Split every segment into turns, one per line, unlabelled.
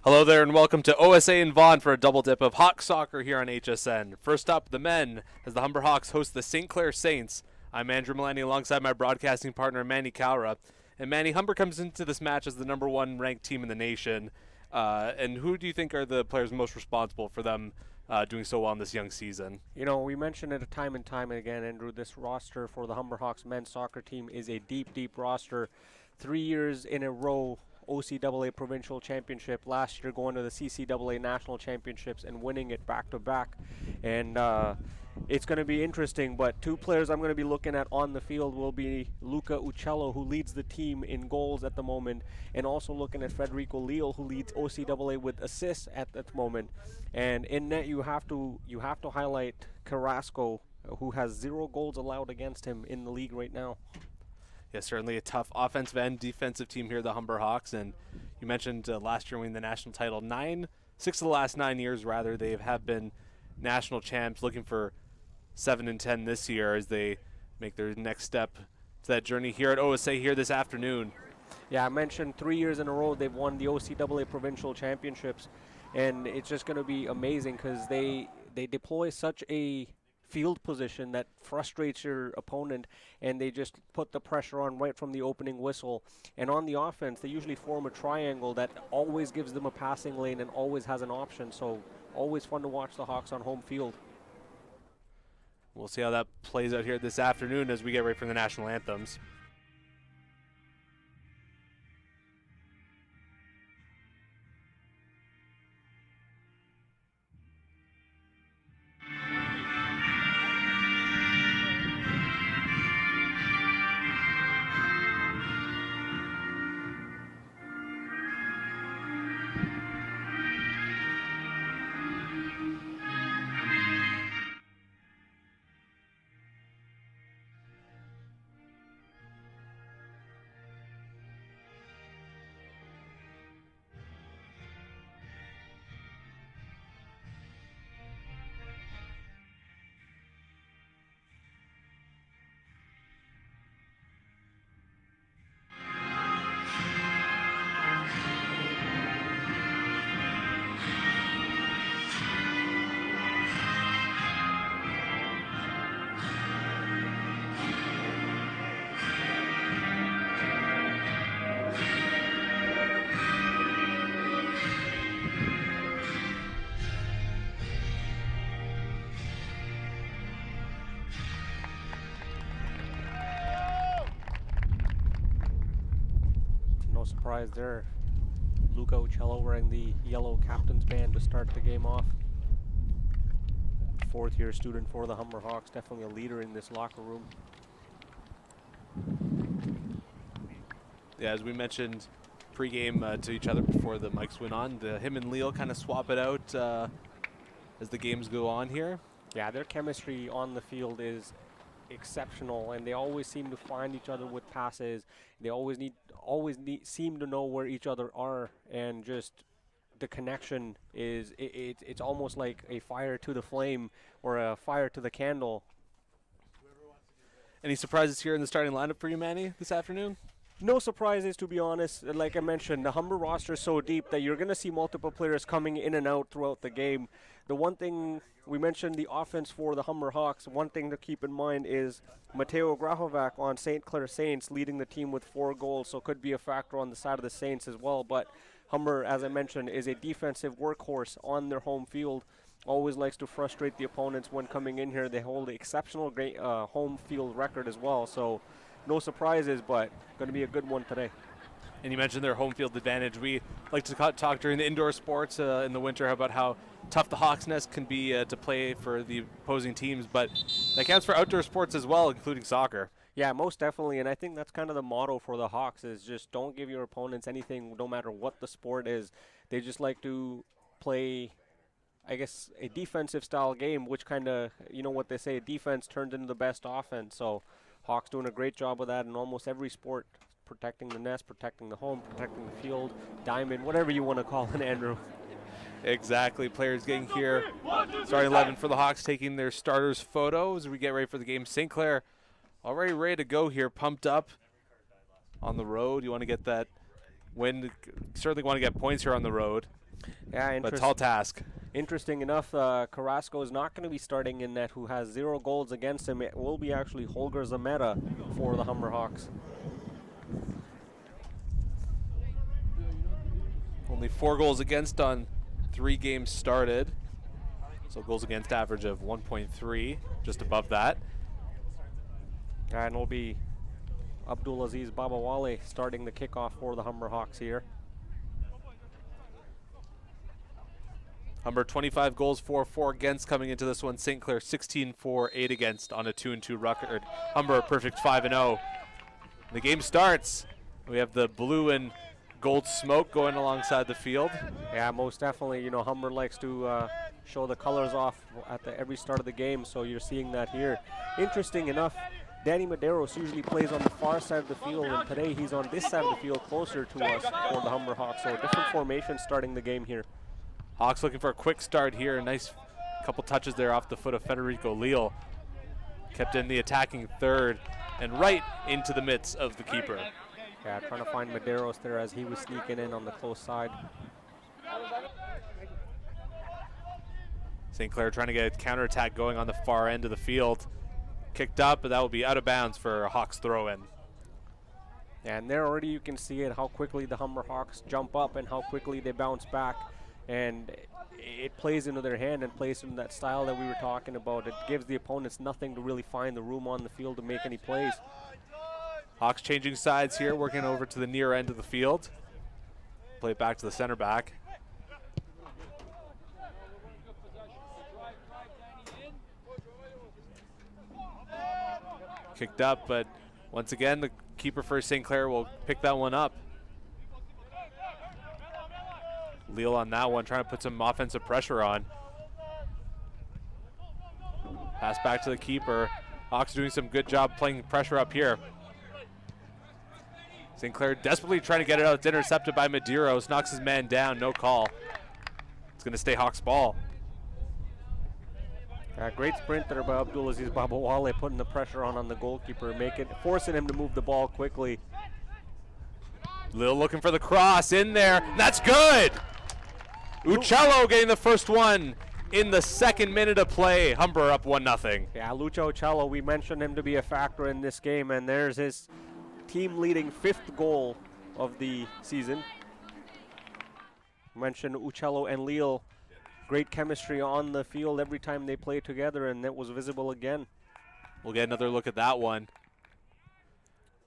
Hello there and welcome to OSA and Vaughan for a double dip of Hawk Soccer here on HSN. First up, the men, as the Humber Hawks host the St. Clair Saints. I'm Andrew Mullaney alongside my broadcasting partner Manny Cowra. And Manny, Humber comes into this match as the number one ranked team in the nation. And who do you think are the players most responsible for them doing so well in this young season?
You know, we mentioned it time and time again, Andrew. This roster for the Humber Hawks men's soccer team is a deep roster. 3 years in a row, OCAA Provincial Championship. Last year going to the CCAA National Championships and winning it back-to-back. And it's going to be interesting, but two players I'm going to be looking at on the field will be Luca Uccello, who leads the team in goals at the moment, and also looking at Federico Leal, who leads OCAA with assists at the moment. And in net, you have to highlight Carrasco, who has 0 goals allowed against him in the league right now.
Yeah, certainly a tough offensive and defensive team here, the Humber Hawks. And you mentioned last year winning the national title. 6 of the last 9 years, rather, they have been national champs, looking for 7 and 10 this year as they make their next step to that journey here at OSA here this afternoon.
Yeah, I mentioned 3 years in a row they've won the OCAA Provincial Championships, and it's just going to be amazing because they deploy such a field position that frustrates your opponent, and they just put the pressure on right from the opening whistle. And on the offense, they usually form a triangle that always gives them a passing lane and always has an option, so always fun to watch the Hawks on home field.
We'll see how that plays out here this afternoon as we get ready for the national anthems.
No surprise there. Luca Uccello wearing the yellow captain's band to start the game off. 4th-year student for the Humber Hawks, definitely a leader in this locker room.
Yeah, as we mentioned pregame to each other before the mics went on, him and Leal kind of swap it out as the games go on here.
Yeah, their chemistry on the field is exceptional, and they always seem to find each other with passes. They always seem to know where each other are, and just the connection is it's almost like a fire to the flame or a fire to the candle.
Any surprises here in the starting lineup for you, Manny, this afternoon?
No surprises, to be honest. Like I mentioned, the Humber roster is so deep that you're going to see multiple players coming in and out throughout the game. The one thing we mentioned, the offense for the Humber Hawks, one thing to keep in mind is Mateo Grahovac on St. Clair Saints leading the team with 4 goals, so could be a factor on the side of the Saints as well. But Humber, as I mentioned, is a defensive workhorse on their home field. Always likes to frustrate the opponents when coming in here. They hold an exceptional great home field record as well, so no surprises, but going to be a good one today.
And you mentioned their home field advantage. We like to talk during the indoor sports in the winter about how tough the Hawks Nest can be to play for the opposing teams, but that counts for outdoor sports as well, including soccer.
Yeah, most definitely, and I think that's kind of the motto for the Hawks is just don't give your opponents anything, no matter what the sport is. They just like to play, I guess, a defensive style game, which kind of, you know what they say, defense turns into the best offense. So Hawks doing a great job of that in almost every sport, protecting the nest, protecting the home, protecting the field, diamond, whatever you want to call it, Andrew.
Exactly. Players getting here. Starting 11 for the Hawks taking their starters photos as we get ready for the game. St. Clair already ready to go here, pumped up on the road. You want to get that win. Certainly want to get points here on the road.
Yeah,
but tall task.
interesting enough, Carrasco is not going to be starting in net, who has 0 goals against him. It will be actually Holger Zameta for the Humber Hawks.
Only 4 goals against on 3 games started. So goals against average of 1.3, just above that.
And it'll be Abdulaziz Babawale starting the kickoff for the Humber Hawks here.
Humber 25 goals for, 4 against coming into this one. St. Clair 16 for, 8 against on a 2-2 record. Humber a perfect 5-0. The game starts. We have the blue and gold smoke going alongside the field.
Yeah, most definitely. You know, Humber likes to show the colors off at every start of the game, so you're seeing that here. Interesting enough, Danny Medeiros usually plays on the far side of the field, and today he's on this side of the field closer to us for the Humber Hawks. So a different formation starting the game here.
Hawks looking for a quick start here. Nice couple touches there off the foot of Federico Leal. Kept in the attacking third and right into the midst of the keeper.
Yeah, trying to find Medeiros there as he was sneaking in on the close side.
St. Clair trying to get a counterattack going on the far end of the field. Kicked up, but that will be out of bounds for a Hawks throw-in.
And there already you can see it, how quickly the Humber Hawks jump up and how quickly they bounce back. And it plays into their hand and plays into that style that we were talking about. It gives the opponents nothing to really find the room on the field to make any plays.
Hawks changing sides here, working over to the near end of the field. Play it back to the center back. Kicked up, but once again, the keeper for St. Clair will pick that one up. Leal on that one, trying to put some offensive pressure on. Pass back to the keeper. Hawks doing some good job playing pressure up here. St. Clair desperately trying to get it out. It's intercepted by Medeiros. Knocks his man down. No call. It's going to stay Hawks ball.
Great sprint there by Abdulaziz Babawale, putting the pressure on the goalkeeper, forcing him to move the ball quickly.
Leal looking for the cross in there. That's good. Uccello getting the first one in the 2nd minute of play. Humber up 1-0.
Yeah, Lucho Uccello, we mentioned him to be a factor in this game, and there's his team-leading 5th goal of the season. Mentioned Uccello and Leal, great chemistry on the field every time they play together, and it was visible again.
We'll get another look at that one.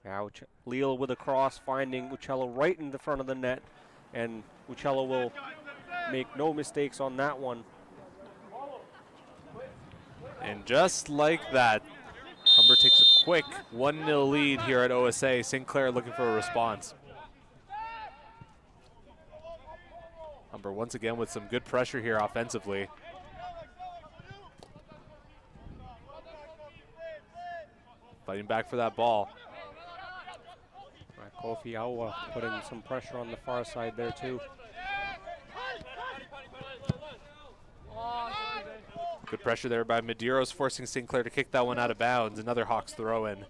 Yeah, Leal with a cross, finding Uccello right in the front of the net, and Uccello will make no mistakes on that one.
And just like that, Humber takes a quick 1-0 lead here at OSA. St. Clair looking for a response. Humber once again with some good pressure here offensively. Fighting back for that ball.
Kofi Awa putting some pressure on the far side there too.
Good pressure there by Medeiros, forcing St. Clair to kick that one out of bounds. Another Hawks throw in.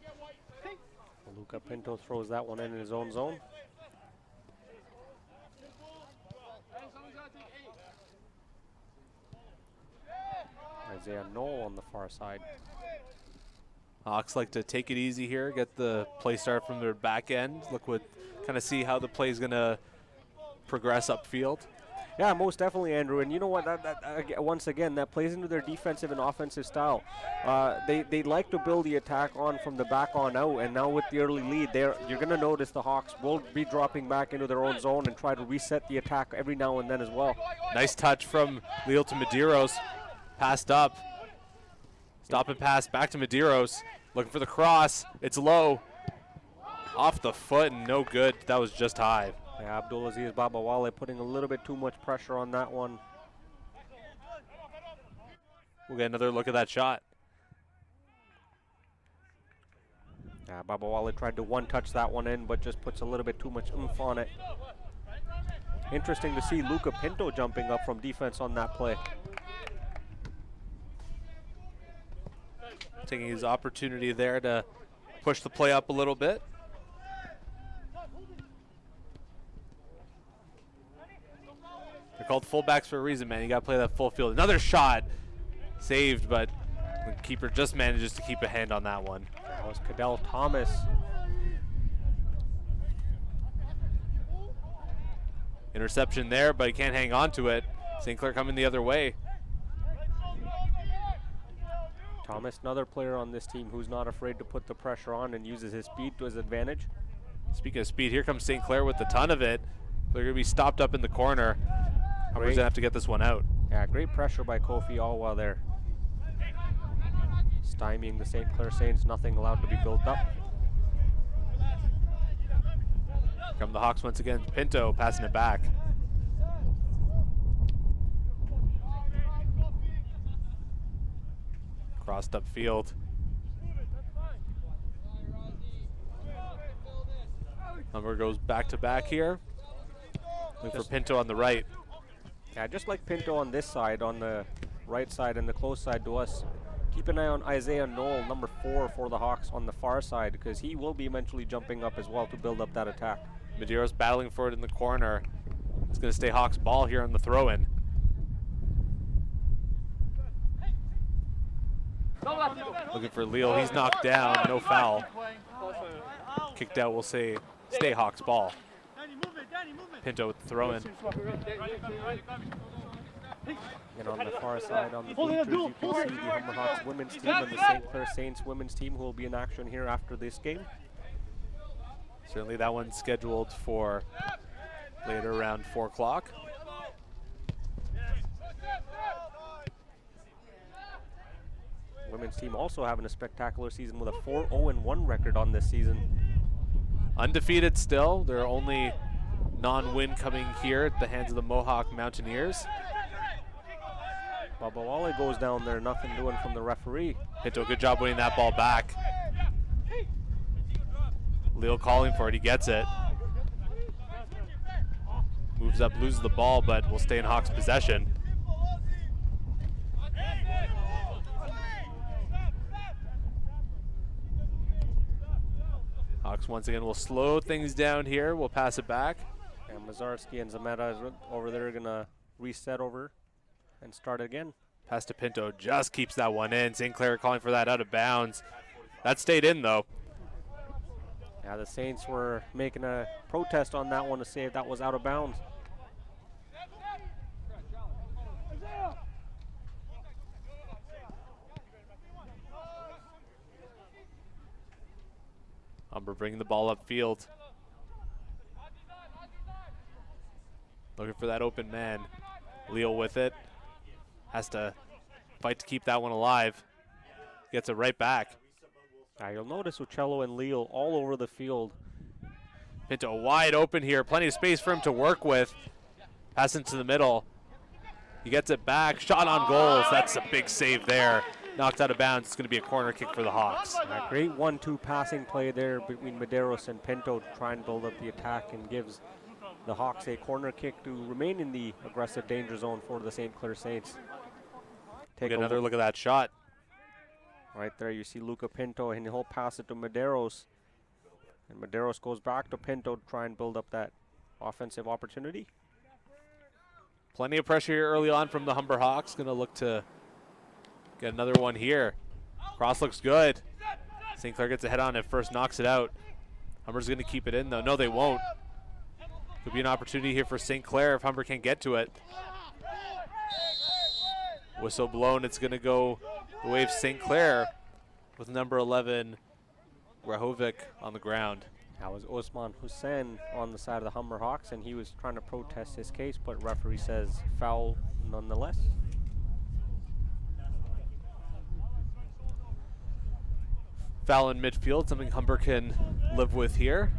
Luca Pinto throws that one in his own zone. Isaiah Knoll on the far side.
Hawks like to take it easy here, get the play start from their back end. Kind of see how the play is going to progress upfield.
Yeah, most definitely, Andrew. And you know what? Once again, that plays into their defensive and offensive style. They like to build the attack on from the back on out, and now with the early lead, you're going to notice the Hawks will be dropping back into their own zone and try to reset the attack every now and then as well.
Nice touch from Leal to Medeiros. Passed up. Stop and pass back to Medeiros. Looking for the cross. It's low. Off the foot and no good. That was just high.
Yeah, Abdulaziz Babawale putting a little bit too much pressure on that one.
We'll get another look at that shot.
Yeah, Babawale tried to one-touch that one in, but just puts a little bit too much oomph on it. Interesting to see Luca Pinto jumping up from defense on that play.
Taking his opportunity there to push the play up a little bit. They're called fullbacks for a reason, man. You got to play that full field. Another shot. Saved, but the keeper just manages to keep a hand on that one.
That was Cadell Thomas.
Interception there, but he can't hang on to it. St. Clair coming the other way.
Thomas, another player on this team who's not afraid to put the pressure on and uses his speed to his advantage.
Speaking of speed, here comes St. Clair with a ton of it. They're going to be stopped up in the corner. Humber's going to have to get this one out.
Yeah, great pressure by Kofi Alwa there. Stymieing the St. Clair Saints, nothing allowed to be built up.
Come the Hawks once again. Pinto passing it back. Crossed up field. Humber goes back to back here. Looking for Pinto on the right.
Yeah, just like Pinto on this side, on the right side and the close side to us. Keep an eye on Isaiah Knoll, number 4 for the Hawks on the far side, because he will be eventually jumping up as well to build up that attack.
Medeiros battling for it in the corner. It's going to stay Hawks ball here on the throw-in. Looking for Leal. He's knocked down. No foul. Kicked out, we'll say. Stay Hawks ball. Pinto with the throw-in.
And on the far side, on the bleachers, you can see the Humber Hawks women's team and the St. Clair Saints women's team who will be in action here after this game.
Certainly that one's scheduled for later around 4 o'clock.
Women's team also having a spectacular season with a 4-0-1 record on this season.
Undefeated still. Their only non-win coming here at the hands of the Mohawk Mountaineers.
Bubba Wally goes down there, nothing doing from the referee.
Pinto, good job winning that ball back. Leal calling for it, he gets it. Moves up, loses the ball, but will stay in Hawks possession. Hawks once again will slow things down here. We'll pass it back.
And Mazarski and Zameta is over there gonna reset over and start again.
Pass to Pinto, just keeps that one in. St. Clair calling for that out of bounds. That stayed in though.
Yeah, the Saints were making a protest on that one to say if that was out of bounds.
Humber bringing the ball upfield. Looking for that open man. Leal with it. Has to fight to keep that one alive. Gets it right back.
You'll notice Uccello and Leal all over the field.
Pinto wide open here. Plenty of space for him to work with. Pass into the middle. He gets it back. Shot on goals. That's a big save there. Knocked out of bounds. It's going to be a corner kick for the Hawks.
A great 1-2 passing play there between Medeiros and Pinto to try and build up the attack and gives the Hawks a corner kick to remain in the aggressive danger zone for the St. Clair Saints.
Take another look at that shot.
Right there you see Luca Pinto and he'll pass it to Medeiros. And Medeiros goes back to Pinto to try and build up that offensive opportunity.
Plenty of pressure here early on from the Humber Hawks. Going to look to get another one here. Cross looks good. St. Clair gets a head on it first, knocks it out. Humber's going to keep it in though. No, they won't. Could be an opportunity here for St. Clair if Humber can't get to it. Whistle blown. It's going to go the way of St. Clair with number 11, Rahovic, on the ground.
That was Osman Hussein on the side of the Humber Hawks, and he was trying to protest his case, but referee says foul nonetheless.
Foul in midfield, something Humber can live with here.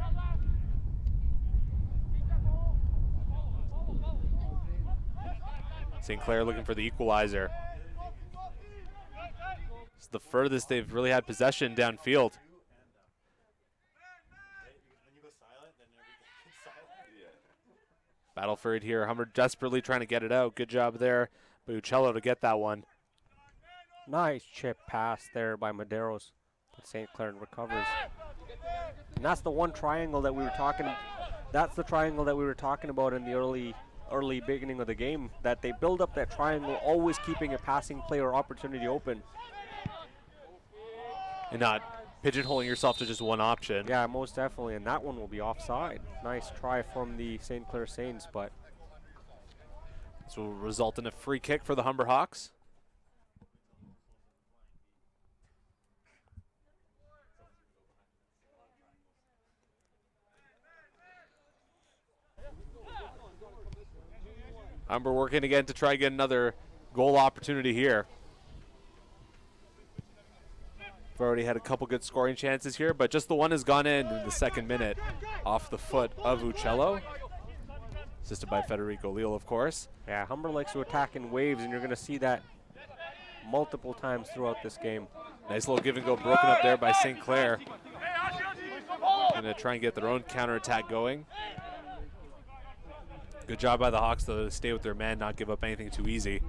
St. Clair looking for the equalizer. It's the furthest they've really had possession downfield. Battle for it here. Humber desperately trying to get it out. Good job there by Uccello to get that one.
Nice chip pass there by Medeiros. But St. Clair recovers. And that's the one triangle that we were talking. That's the triangle that we were talking about in the early early beginning of the game, that they build up that triangle, always keeping a passing play or opportunity open.
And not pigeonholing yourself to just one option.
Yeah, most definitely, and that one will be offside. Nice try from the St. Clair Saints, but
this will result in a free kick for the Humber Hawks. Humber working again to try to get another goal opportunity here. We've already had a couple good scoring chances here, but just the one has gone in the second minute off the foot of Uccello. Assisted by Federico Leal, of course.
yeah, Humber likes to attack in waves, and you're going to see that multiple times throughout this game.
Nice little give and go broken up there by St. Clair. Going to try and get their own counterattack going. Good job by the Hawks, though, to stay with their man, not give up anything too easy.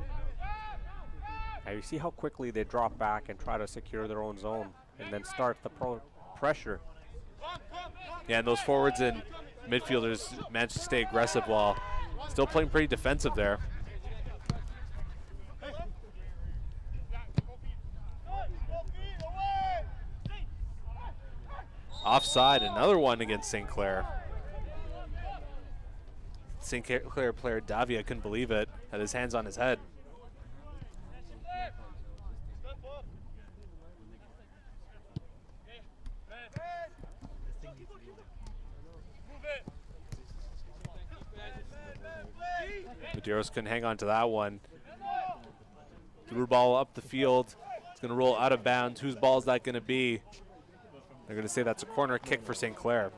Now you see how quickly they drop back and try to secure their own zone and then start the pressure.
Yeah, and those forwards and midfielders managed to stay aggressive while still playing pretty defensive there. Offside, another one against St. Clair. St. Clair player Davia couldn't believe it, had his hands on his head. Medeiros couldn't hang on to that one. Threw ball up the field. It's going to roll out of bounds. Whose ball is that going to be? They're going to say that's a corner kick for St. Clair.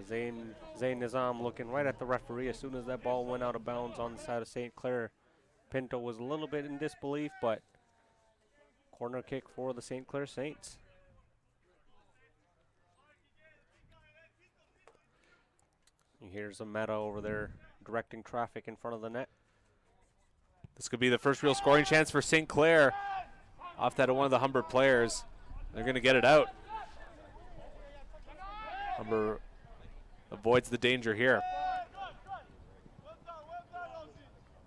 Zain Nizam looking right at the referee as soon as that ball went out of bounds on the side of St. Clair. Pinto was a little bit in disbelief, but corner kick for the St. Clair Saints. Here's a Meta over there directing traffic in front of the net.
This could be the first real scoring chance for St. Clair. Off that of one of the Humber players. They're going to get it out. Humber avoids the danger here.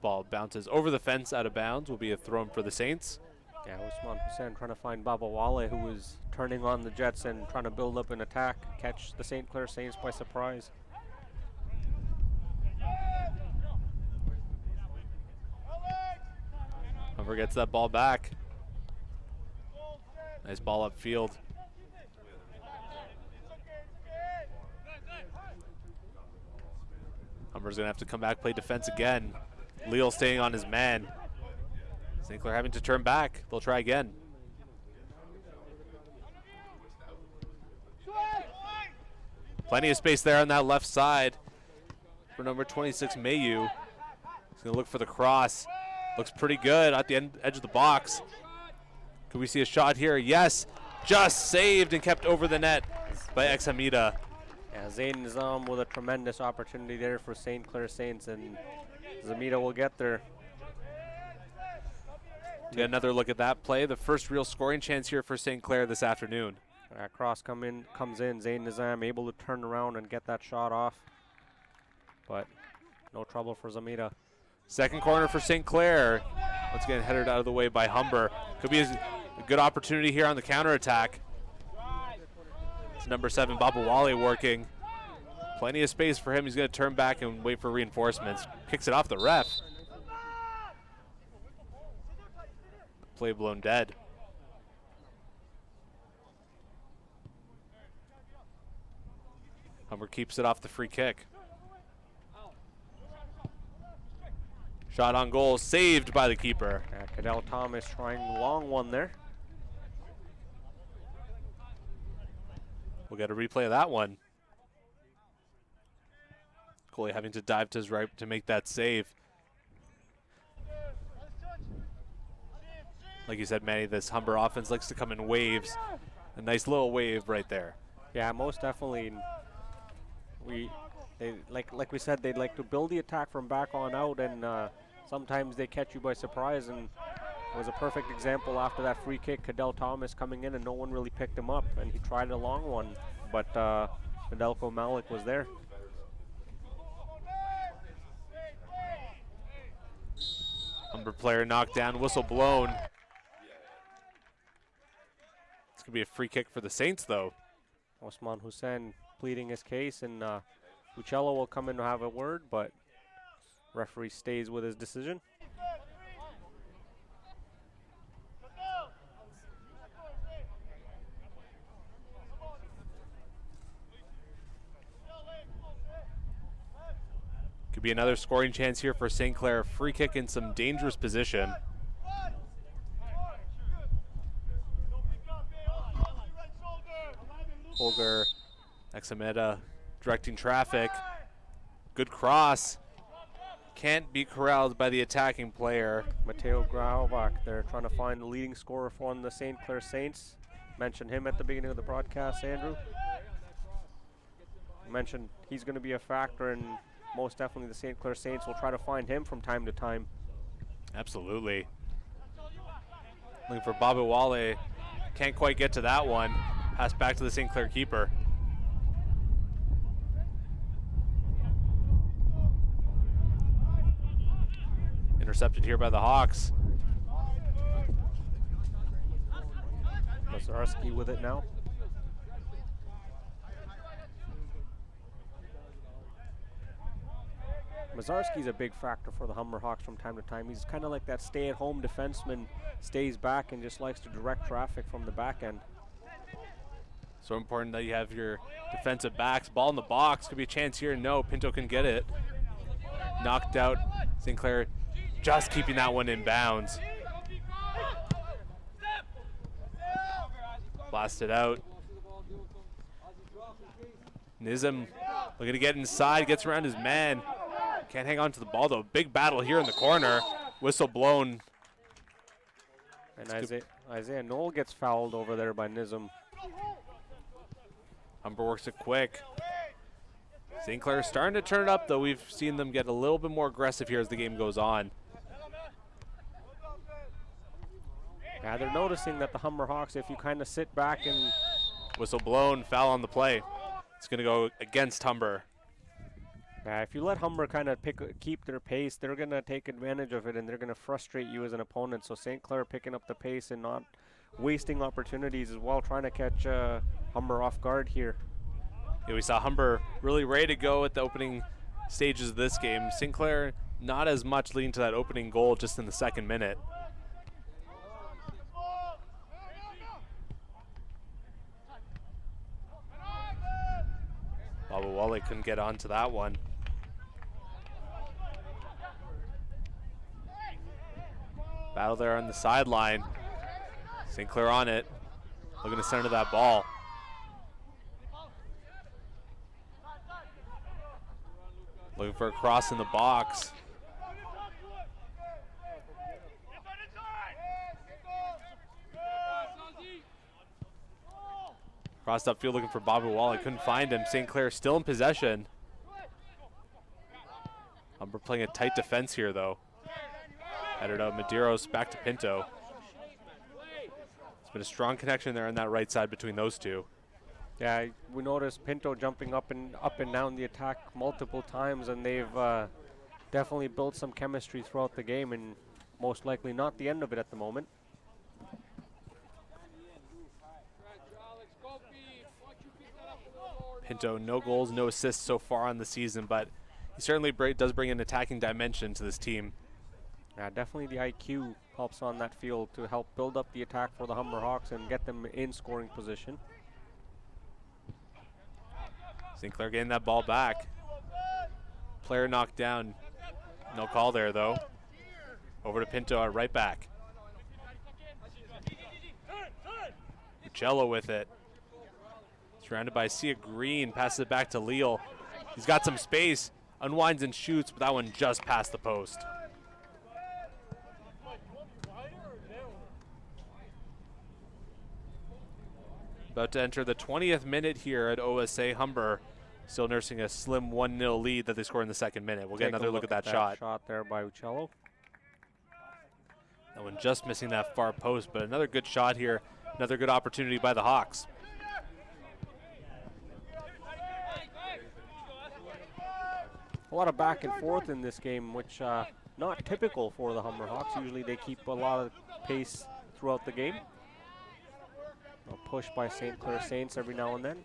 Ball bounces over the fence out of bounds. Will be a throw in for the Saints.
Yeah, Usman Hussain trying to find Baba Wale, who was turning on the Jets and trying to build up an attack, catch the St. Clair Saints by surprise.
Humber gets that ball back. Nice ball upfield. Humber's going to have to come back, play defense again. Leal staying on his man. St. Clair having to turn back. They'll try again. Plenty of space there on that left side for number 26, Mayu. He's going to look for the cross. Looks pretty good at the edge of the box. Could we see a shot here? Yes. Just saved and kept over the net by Examida.
Yeah, Zain Nizam with a tremendous opportunity there for St. Clair Saints, and Zamita will get there.
Get another look at that play. The first real scoring chance here for St. Clair this afternoon.
Cross comes in. Zain Nizam able to turn around and get that shot off, but no trouble for Zamita.
Second corner for St. Clair. Once again headed out of the way by Humber. Could be a good opportunity here on the counterattack. It's number 7, Baba Wale working. Plenty of space for him. He's going to turn back and wait for reinforcements. Kicks it off the ref. Play blown dead. Humber keeps it off the free kick. Shot on goal, saved by the keeper.
Cadell Thomas trying the long one there.
We'll get a replay of that one. Goalie having to dive to his right to make that save. Like you said, Manny, this Humber offense likes to come in waves. A nice little wave right there.
Yeah, most definitely. They like we said, they'd like to build the attack from back on out, and sometimes they catch you by surprise, and it was a perfect example after that free kick. Cadell Thomas coming in and no one really picked him up, and he tried a long one, but Fidelco Malik was there.
Humber player knocked down, whistle blown. It's going to be a free kick for the Saints, though.
Osman Hussein pleading his case, and Uccello will come in to have a word, but referee stays with his decision.
Could be another scoring chance here for St. Clair. Free kick in some dangerous position. Holger Exameda directing traffic. Good cross. Can't be corralled by the attacking player.
Mateo Graubach, they're trying to find the leading scorer for the St. Clair Saints. Mentioned him at the beginning of the broadcast, Andrew. Mentioned he's going to be a factor, and most definitely the St. Clair Saints will try to find him from time to time.
Absolutely. Looking for Bobby Wale. Can't quite get to that one. Pass back to the St. Clair keeper. Intercepted here by the Hawks.
Mazarski with it now. Mazarski's a big factor for the Humber Hawks from time to time. He's kind of like that stay-at-home defenseman, stays back and just likes to direct traffic from the back end.
So important that you have your defensive backs. Ball in the box. Could be a chance here. No, Pinto can get it. Knocked out. St. Clair just keeping that one in bounds. Blasted out. Nizam looking to get inside. Gets around his man. Can't hang on to the ball, though. Big battle here in the corner. Whistle blown.
And Isaiah Knoll gets fouled over there by Nizam.
Humber works it quick. St. Clair starting to turn it up, though. We've seen them get a little bit more aggressive here as the game goes on.
Yeah, they're noticing that the Humber Hawks, if you kind of sit back and...
Whistle blown, foul on the play. It's going to go against Humber.
If you let Humber kind of keep their pace, they're going to take advantage of it, and they're going to frustrate you as an opponent. So St. Clair picking up the pace and not wasting opportunities as well, trying to catch Humber off guard here.
Yeah, we saw Humber really ready to go at the opening stages of this game. St. Clair not as much leading to that opening goal just in the second minute. Baba Wale couldn't get onto that one. Battle there on the sideline. St. Clair on it. Looking to center that ball. Looking for a cross in the box. Crossed upfield looking for Bobby Wall. Couldn't find him. St. Clair still in possession. Humber playing a tight defense here, though. Headed out. Medeiros back to Pinto. It's been a strong connection there on that right side between those two.
Yeah, we noticed Pinto jumping up and down the attack multiple times, and they've definitely built some chemistry throughout the game, and most likely not the end of it at the moment.
Pinto, no goals, no assists so far on the season, but he certainly does bring an attacking dimension to this team.
Yeah, definitely the IQ helps on that field to help build up the attack for the Humber Hawks and get them in scoring position.
St. Clair getting that ball back. Player knocked down. No call there, though. Over to Pinto at right back. Uccello with it. Surrounded by Sia Green. Passes it back to Leal. He's got some space. Unwinds and shoots, but that one just past the post. About to enter the 20th minute here at OSA. Humber still nursing a slim 1-0 lead that they scored in the second minute. We'll get another look at that shot.
Shot there by Uccello.
That one just missing that far post, but another good shot here. Another good opportunity by the Hawks.
A lot of back and forth in this game, which not typical for the Humber Hawks. Usually they keep a lot of pace throughout the game. A push by St. Clair Saints every now and then.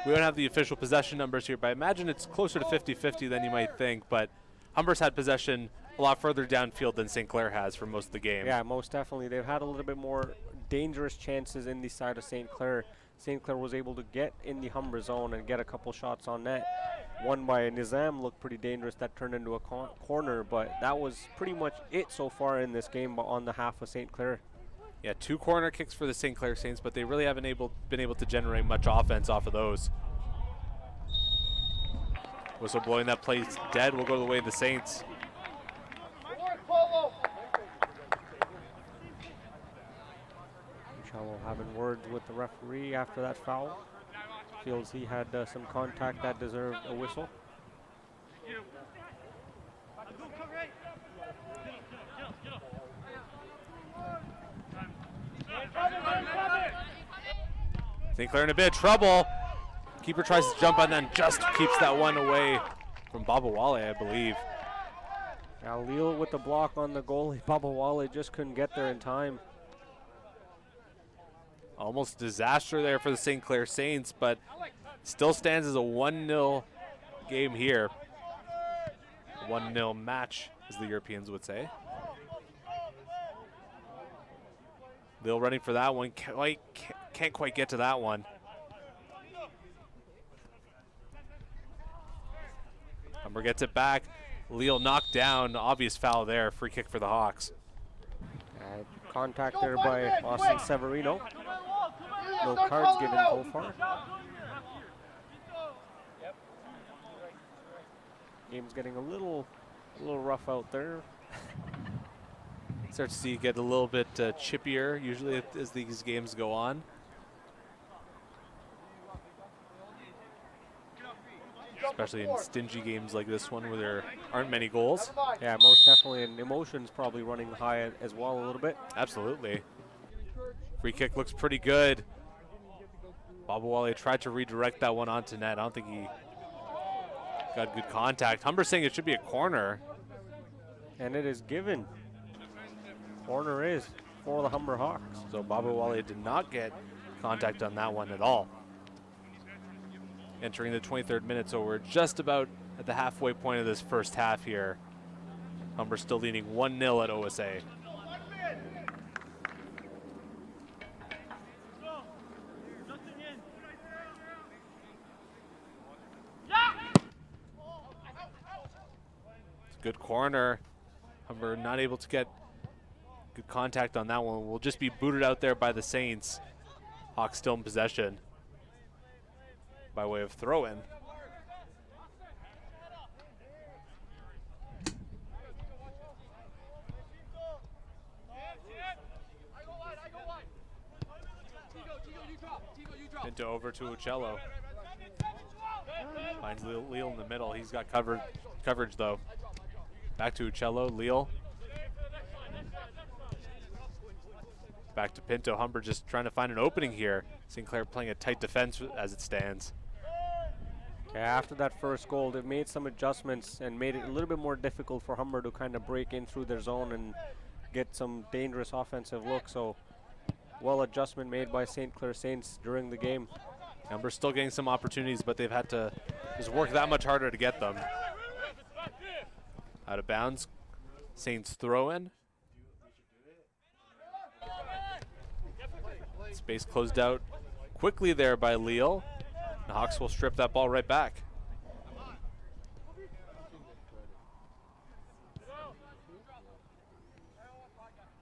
We don't have the official possession numbers here, but I imagine it's closer to 50-50 than you might think, but Humber's had possession a lot further downfield than St. Clair has for most of the game.
Yeah, most definitely. They've had a little bit more dangerous chances in the side of St. Clair. St. Clair was able to get in the Humber zone and get a couple shots on net. One by Nizam looked pretty dangerous. That turned into a corner, but that was pretty much it so far in this game on the half of St. Clair.
Yeah, 2 corner kicks for the St. Clair Saints, but they really haven't been able to generate much offense off of those. Whistle blowing, that play's dead. Will go the way of the Saints.
Cello having words with the referee after that foul. Feels he had some contact that deserved a whistle.
St. Clair in a bit of trouble. Keeper tries to jump on and just keeps that one away from Babawale, I believe.
Now Leal with the block on the goalie. Babawale just couldn't get there in time.
Almost disaster there for the St. Clair Saints, but still stands as a 1-0 game here. 1-0 match, as the Europeans would say. Leal running for that one. Can't quite get to that one. Humber gets it back. Leal knocked down. Obvious foul there. Free kick for the Hawks.
Contact there by Austin Severino. No cards given so far. Game's getting a little rough out there.
Starts to see get a little bit chippier usually as these games go on. Especially in stingy games like this one where there aren't many goals.
Yeah, most definitely, and emotions probably running high as well a little bit.
Absolutely. Free kick looks pretty good. Babawale tried to redirect that one onto net. I don't think he got good contact. Humber saying it should be a corner.
And it is given. Corner is for the Humber Hawks.
So Babawale did not get contact on that one at all. Entering the 23rd minute, so we're just about at the halfway point of this first half here. Humber still leading 1-0 at OSA. It's a good corner. Humber not able to get good contact on that one. Will just be booted out there by the Saints. Hawks still in possession by way of throw-in. Into over to Uccello. Finds Leal in the middle. He's got coverage though. Back to Uccello. Leal. Back to Pinto. Humber just trying to find an opening here. St. Clair playing a tight defense as it stands.
Yeah, after that first goal, they've made some adjustments and made it a little bit more difficult for Humber to kind of break in through their zone and get some dangerous offensive looks. So, well adjustment made by St. Clair Saints during the game.
Humber's still getting some opportunities, but they've had to just work that much harder to get them. Out of bounds. Saints throw in. Space closed out quickly there by Leal. The Hawks will strip that ball right back.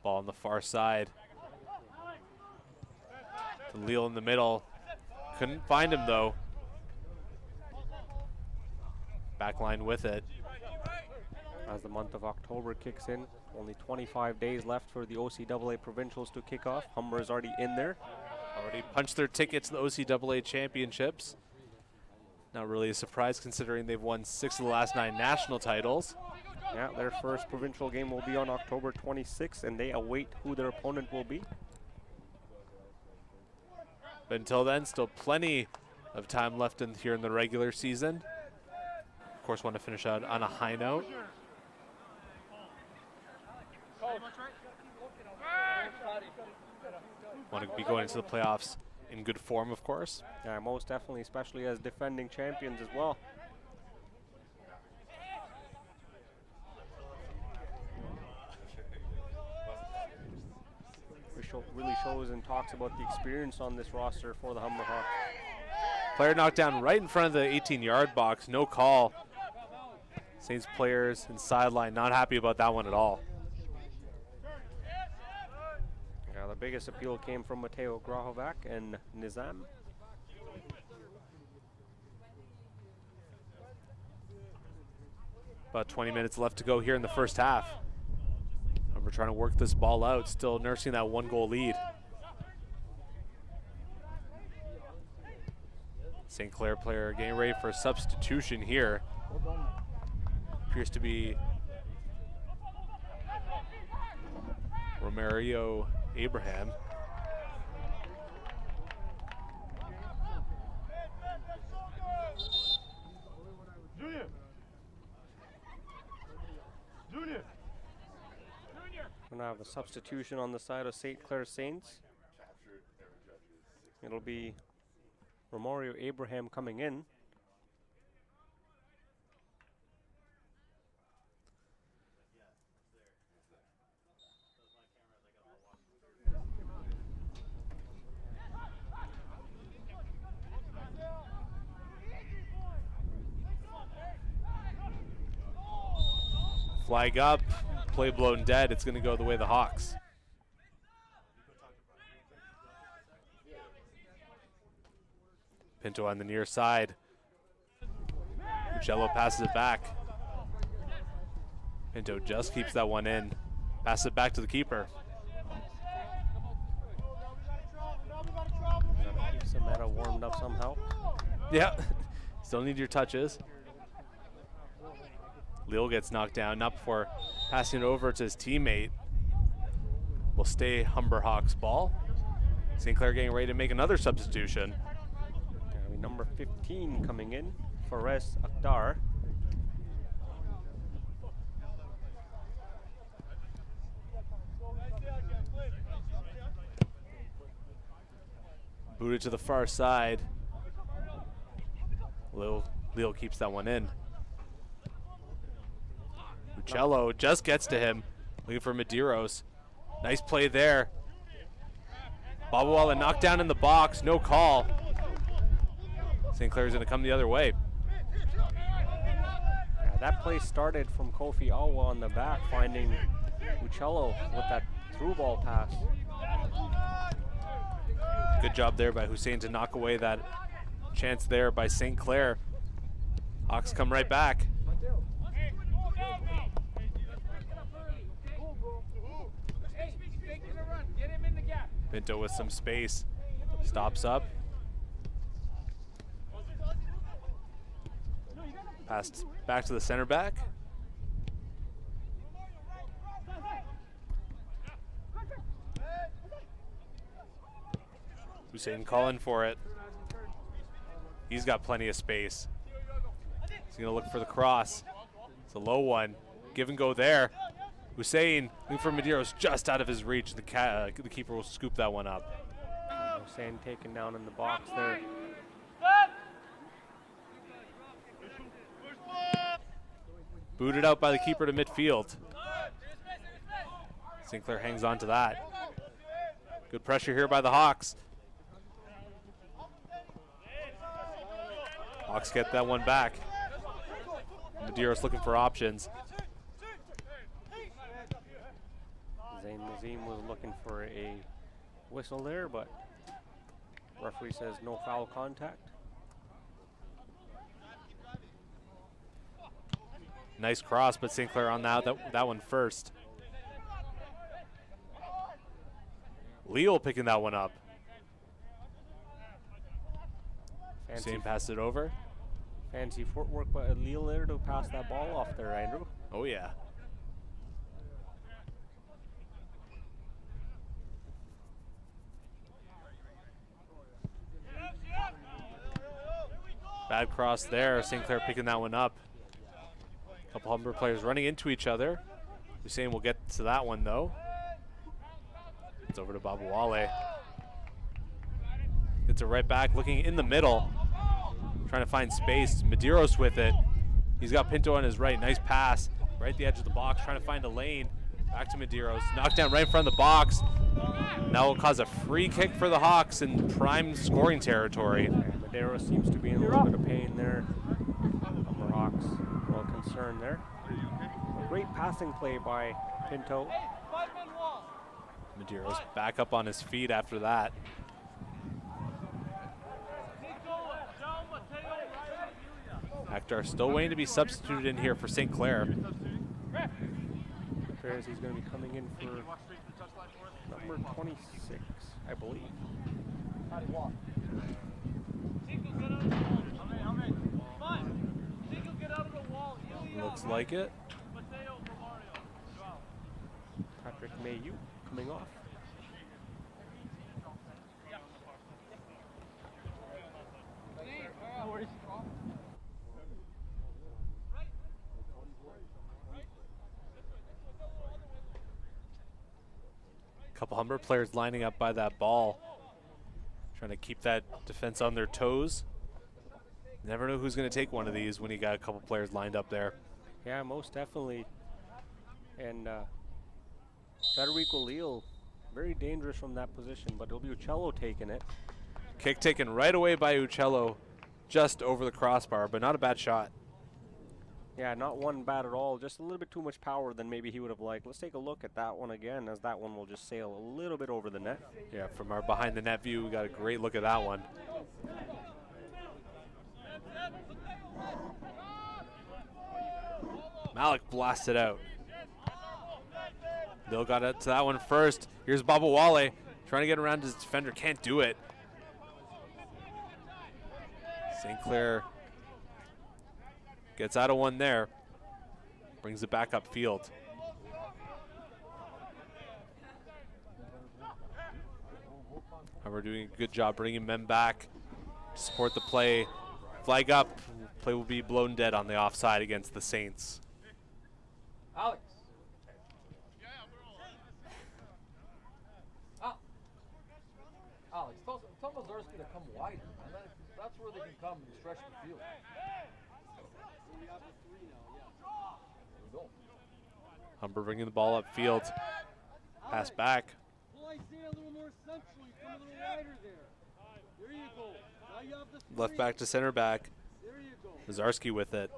Ball on the far side. To Leal in the middle. Couldn't find him though. Backline with it.
As the month of October kicks in, only 25 days left for the OCAA Provincials to kick off. Humber is already in there.
Already punched their ticket to the OCAA Championships. Not really a surprise considering they've won 6 of the last 9 national titles.
Yeah, their first provincial game will be on October 26th, and they await who their opponent will be.
But until then, still plenty of time left here in the regular season. course, want to finish out on a high note. Want to be going into the playoffs in good form, of course.
Yeah, most definitely, especially as defending champions as well. Really shows and talks about the experience on this roster for the Humber Hawks.
Player knocked down right in front of the 18-yard box. No call. Saints players and sideline not happy about that one at all.
Yeah, the biggest appeal came from Mateo Grahovac and Nizam.
About 20 minutes left to go here in the first half. And we're trying to work this ball out, still nursing that 1-goal lead. St. Clair player getting ready for a substitution here. Appears to be Romario Abraham.
We're gonna have a substitution on the side of St. Clair Saints. It'll be Romario Abraham coming in.
Flag up, play blown dead. It's going to go the way of the Hawks. Pinto on the near side. Uccello passes it back. Pinto just keeps that one in. Passes it back to the keeper.
Keep Sameta warmed up somehow.
Yeah, still need your touches. Leal gets knocked down, not before passing it over to his teammate. Will stay Humber Hawks ball. St. Clair getting ready to make another substitution.
Number 15 coming in, Fares Akhtar.
Booted to the far side. Leal keeps that one in. Uccello just gets to him, looking for Medeiros. Nice play there. Babawala knocked down in the box, no call. St. Clair's going to come the other way.
Yeah, that play started from Kofi Awa on the back, finding Uccello with that through ball pass.
Good job there by Hussein to knock away that chance there by St. Clair. Hawks come right back. Pinto with some space, stops up. Passed back to the center back. Hussein calling for it. He's got plenty of space. He's gonna look for the cross. It's a low one. Give and go there. Hussein looking for Medeiros just out of his reach. The keeper will scoop that one up.
Hussein taken down in the box there.
Booted out by the keeper to midfield. St. Clair hangs on to that. Good pressure here by the Hawks. Hawks get that one back. Medeiros looking for options.
Zain Nazim was looking for a whistle there, but referee says no foul contact.
Nice cross, but St. Clair on that one first. Leal picking that one up. Hussein passed it over.
Fancy footwork by Leal there to pass that ball off there, Andrew.
Oh yeah. Bad cross there. St. Clair picking that one up. Couple Humber players running into each other. Hussein will get to that one though. It's over to Babawale. Gets it right back, looking in the middle, trying to find space. Medeiros with it. He's got Pinto on his right. Nice pass, right at the edge of the box, trying to find a lane. Back to Medeiros. Knocked down right in front of the box. That will cause a free kick for the Hawks in prime scoring territory.
Medeiros seems to be in a little bit of pain there. Humber Hawks, well concerned there. A great passing play by Pinto.
Medeiros back up on his feet after that. Akhtar still waiting to be substituted in here for St. Clair.
Appears he's going to be coming in for number 26, I believe.
Looks like it.
Patrick Mayu coming off.
Couple Humber players lining up by that ball, trying to keep that defense on their toes. Never know who's going to take one of these when you got a couple players lined up there.
Yeah, most definitely. And Federico Leal, very dangerous from that position, but it'll be Uccello taking it.
Kick taken right away by Uccello, just over the crossbar, but not a bad shot.
Yeah, not one bad at all. Just a little bit too much power than maybe he would have liked. Let's take a look at that one again, as that one will just sail a little bit over the net.
Yeah, from our behind the net view, we got a great look at that one. Malik blasted out. Bill got it to that one first. Here's Babawale trying to get around his defender. Can't do it. St. Clair gets out of one there. Brings it back upfield. And we're doing a good job bringing men back to support the play. Flag up. Play will be blown dead on the offside against the Saints.
Alex. Alex, tell Mazurski to come wider. And that's where they can come and stretch the field.
Humber bringing the ball upfield. Pass back. Left back to center back. Mazarski with it.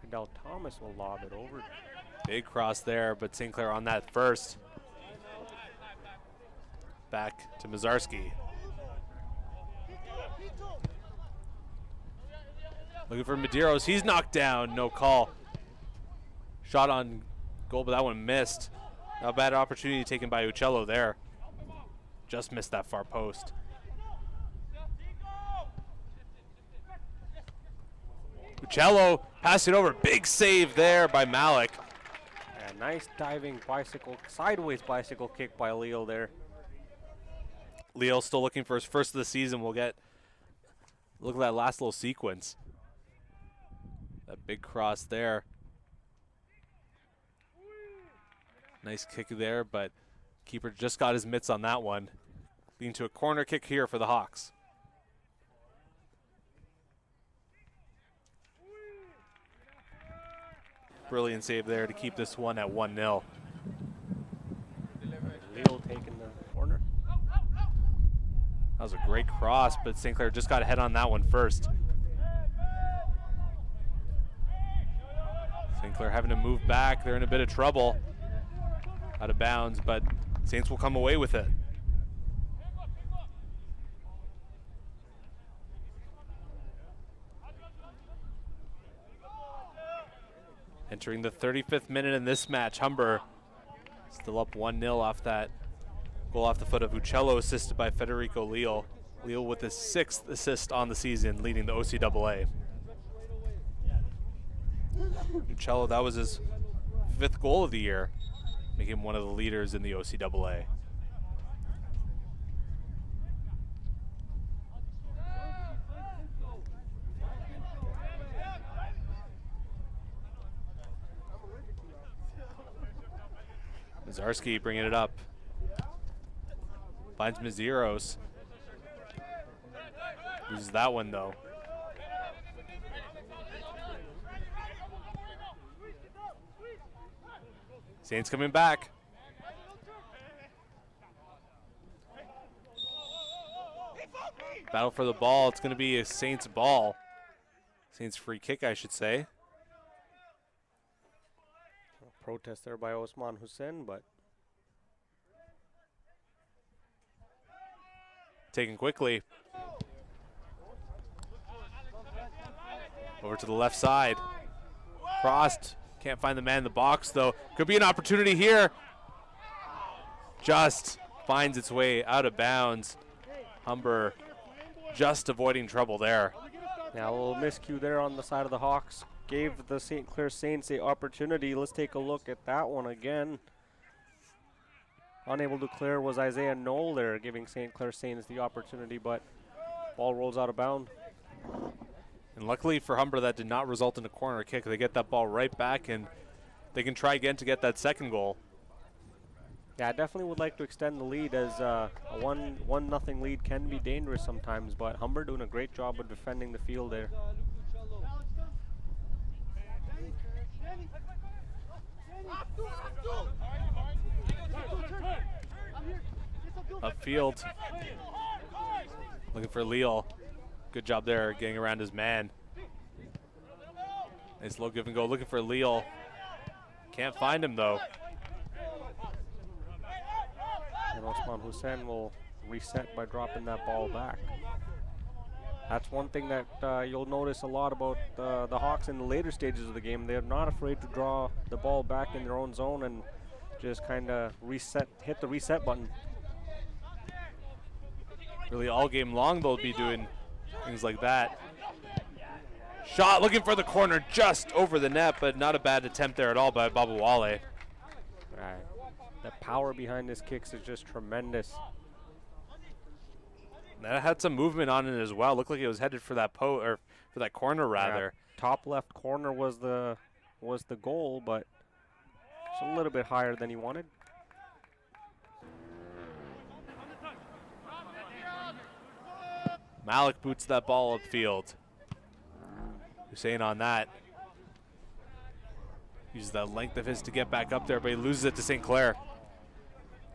Cadell Thomas will lob it over.
Big cross there, but St. Clair on that first. Back to Mazarski. Looking for Medeiros. He's knocked down. No call. Shot on goal, but that one missed. Not a bad opportunity taken by Uccello there. Just missed that far post. Uccello passed it over. Big save there by Malik.
And nice diving bicycle, sideways bicycle kick by Leo there.
Leo still looking for his first of the season. We'll get look at that last little sequence. That big cross there. Nice kick there, but keeper just got his mitts on that one. Leading to a corner kick here for the Hawks. Brilliant save there to keep this one at 1-0.
Leo taking the corner.
That was a great cross, but St. Clair just got ahead on that one first. St. Clair having to move back. They're in a bit of trouble. Out of bounds, but Saints will come away with it. Entering the 35th minute in this match, Humber still up 1-0 off that goal off the foot of Uccello, assisted by Federico Leal. Leal with his 6th assist on the season, leading the OCAA. Uccello, that was his 5th goal of the year. making him one of the leaders in the OCAA. Mazarski bringing it up. Finds Mazeros. Loses that one though. Saints coming back. Battle for the ball. It's going to be a Saints ball. Saints free kick, I should say.
Protest there by Osman Hussein, but
taken quickly. Over to the left side. Crossed. Can't find the man in the box, though. Could be an opportunity here. Just finds its way out of bounds. Humber just avoiding trouble there.
Now a little miscue there on the side of the Hawks. Gave the St. Clair Saints the opportunity. Let's take a look at that one again. Unable to clear was Isaiah Knoll there, giving St. Clair Saints the opportunity, but ball rolls out of bounds.
And luckily for Humber, that did not result in a corner kick. They get that ball right back, and they can try again to get that second goal.
Yeah, I definitely would like to extend the lead, as a 1-0 lead can be dangerous sometimes, but Humber doing a great job of defending the field there.
Upfield. Looking for Leal. Good job there getting around his man. Nice low give and go. Looking for Leal. Can't find him though.
And Osman Hussein will reset by dropping that ball back. That's one thing that you'll notice a lot about the Hawks in the later stages of the game. They're not afraid to draw the ball back in their own zone and just kind of hit the reset button.
Really all game long they'll be doing things like that. Shot looking for the corner just over the net, but not a bad attempt there at all by Babawale.
Right. The power behind his kicks is just tremendous.
That had some movement on it as well. Looked like it was headed for that for that corner rather.
Yeah, top left corner was the goal, but it's a little bit higher than he wanted.
Malik boots that ball upfield. Hussein on that. Uses that length of his to get back up there, but he loses it to St. Clair.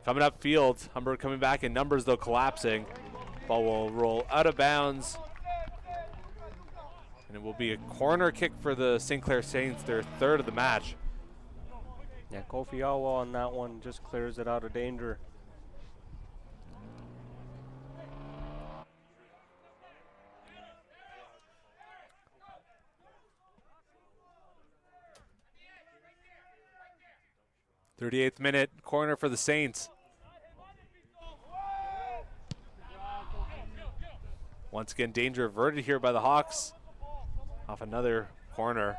Coming upfield, Humber coming back in numbers though, collapsing. Ball will roll out of bounds. And it will be a corner kick for the St. Clair Saints, their third of the match.
Yeah, Kofi Awa on that one just clears it out of danger.
'38th minute, corner for the Saints. Once again, danger averted here by the Hawks. Off another corner.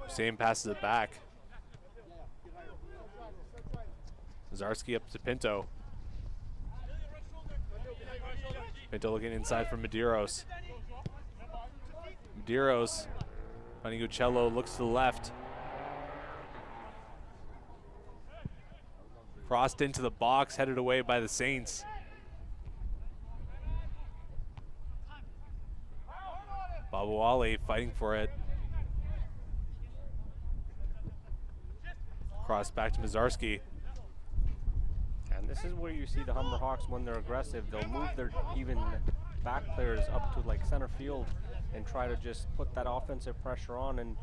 Hussein passes it back. Zarski up to Pinto. Pinto looking inside for Medeiros. Medeiros finding Uccello, looks to the left. Crossed into the box, headed away by the Saints. Babawale fighting for it. Cross back to Mazarski.
And this is where you see the Humber Hawks when they're aggressive. They'll move their even back players up to like center field and try to just put that offensive pressure on. And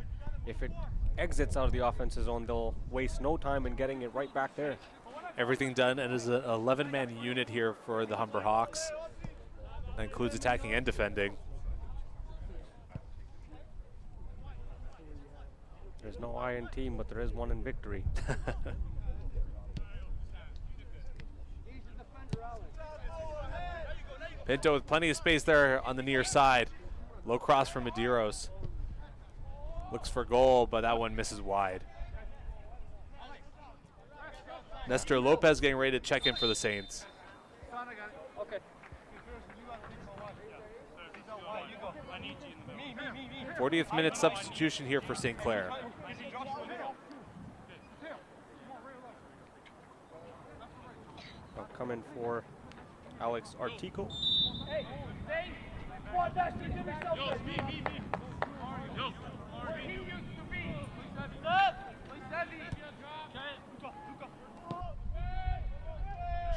if it exits out of the offensive zone, they'll waste no time in getting it right back there.
Everything done, and is an 11-man unit here for the Humber Hawks. That includes attacking and defending.
There's no I in team, but there is one in victory.
Pinto with plenty of space there on the near side. Low cross from Medeiros. Looks for goal, but that one misses wide. Nestor Lopez getting ready to check in for the Saints.
Okay.
40th minute substitution here for St. Clair.
I'll come in for Alex Artico.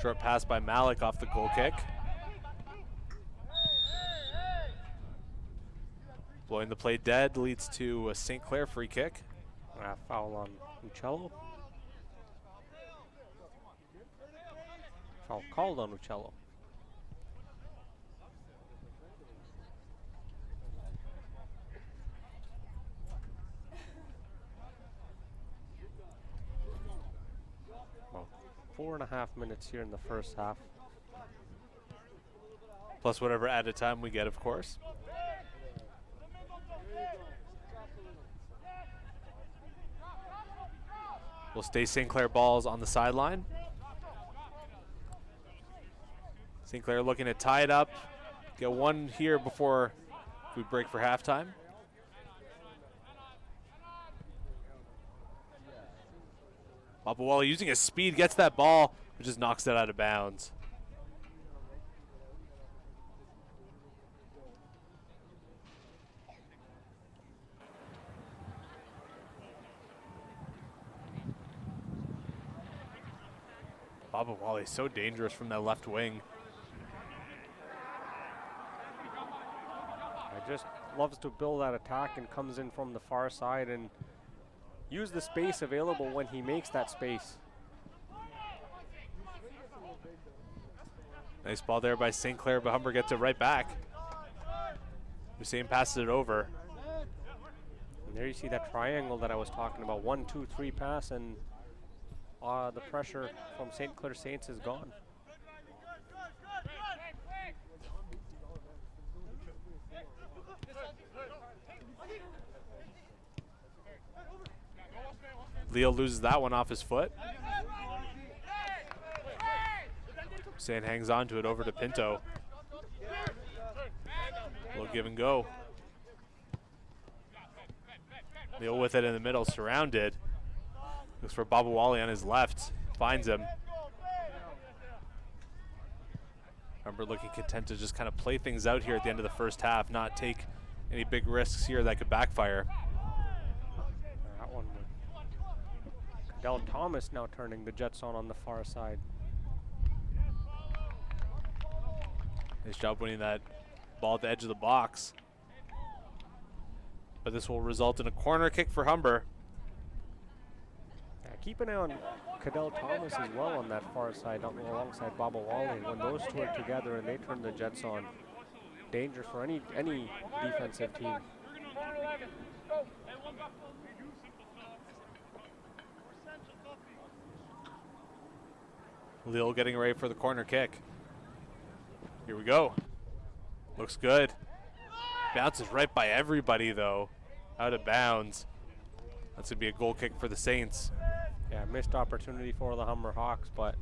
Short pass by Malik off the goal kick. Blowing the play dead leads to a St. Clair free kick.
Foul on Uccello. Foul called on Uccello. Well, 4.5 minutes here in the first half.
Plus whatever added time we get, of course. Will stay St. Clair balls on the sideline. St. Clair looking to tie it up. Get one here before we break for halftime. Babawala using his speed, gets that ball, but just knocks it out of bounds. Babawala is so dangerous from that left wing.
Just loves to build that attack and comes in from the far side and use the space available when he makes that space.
Nice ball there by St. Clair, but Humber gets it right back. Hussein passes it over.
And there you see that triangle that I was talking about. 1, 2, 3 pass, and the pressure from St. Clair Saints is gone.
Leo loses that one off his foot. Hussein hangs on to it over to Pinto. A little give and go. Leo with it in the middle, surrounded. Looks for Babawala on his left, finds him. Humber looking content to just kind of play things out here at the end of the first half, not take any big risks here that could backfire.
That one. Del Thomas now turning the Jets on the far side.
Nice job winning that ball at the edge of the box. But this will result in a corner kick for Humber.
Yeah, keep an eye on Cadell Thomas as well on that far side, alongside Babawala. When those two are together and they turn the Jets on, danger for any defensive team.
Lille getting ready for the corner kick. Here we go. Looks good. Bounces right by everybody though. Out of bounds. That's gonna be a goal kick for the Saints.
Yeah, missed opportunity for the Humber Hawks, but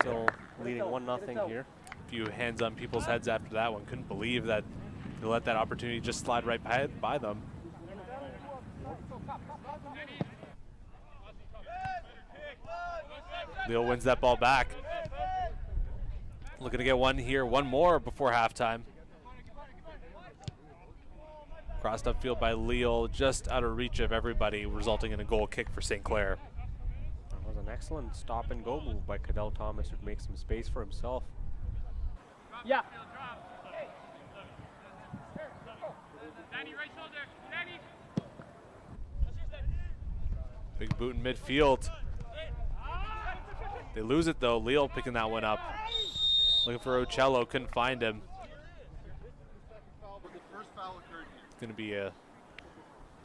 still leading 1-0 here.
A few hands on people's heads after that one. Couldn't believe that they let that opportunity just slide right by them. Lille wins that ball back. Looking to get one here, one more before halftime. Crossed upfield by Lille, just out of reach of everybody, resulting in a goal kick for St. Clair.
That was an excellent stop and go move by Cadell Thomas to make some space for himself.
Yeah.
Big boot in midfield. They lose it though. Lille picking that one up. Looking for Uccello, couldn't find him. Going to be a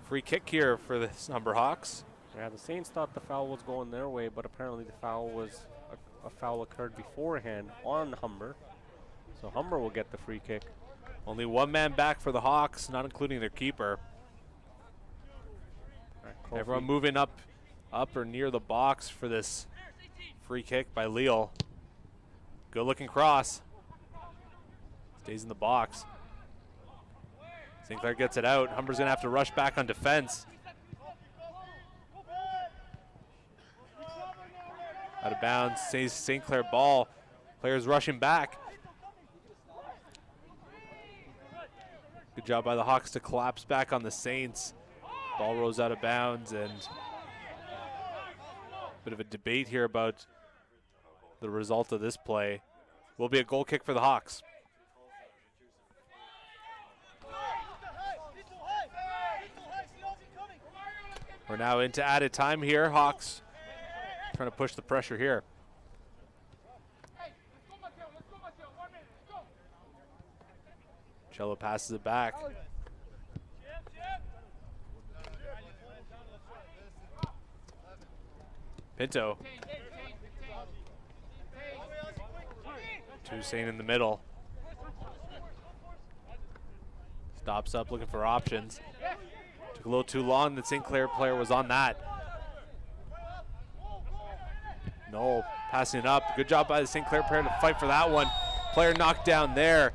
free kick here for the Humber Hawks.
Yeah, the Saints thought the foul was going their way, but apparently the foul was a foul occurred beforehand on Humber. So Humber will get the free kick.
Only one man back for the Hawks, not including their keeper. Everyone moving up or near the box for this free kick by Leal. Good looking cross. Stays in the box. St. Clair gets it out. Humber's gonna have to rush back on defense. Out of bounds, stays St. Clair ball. Players rushing back. Good job by the Hawks to collapse back on the Saints. Ball rolls out of bounds, and bit of a debate here about the result of this play. Will be a goal kick for the Hawks. We're now into added time here. Hawks trying to push the pressure here. Cello passes it back. Pinto. Toussaint in the middle. Stops up looking for options. Took a little too long. The St. Clair player was on that. Noel passing it up. Good job by the St. Clair player to fight for that one. Player knocked down there.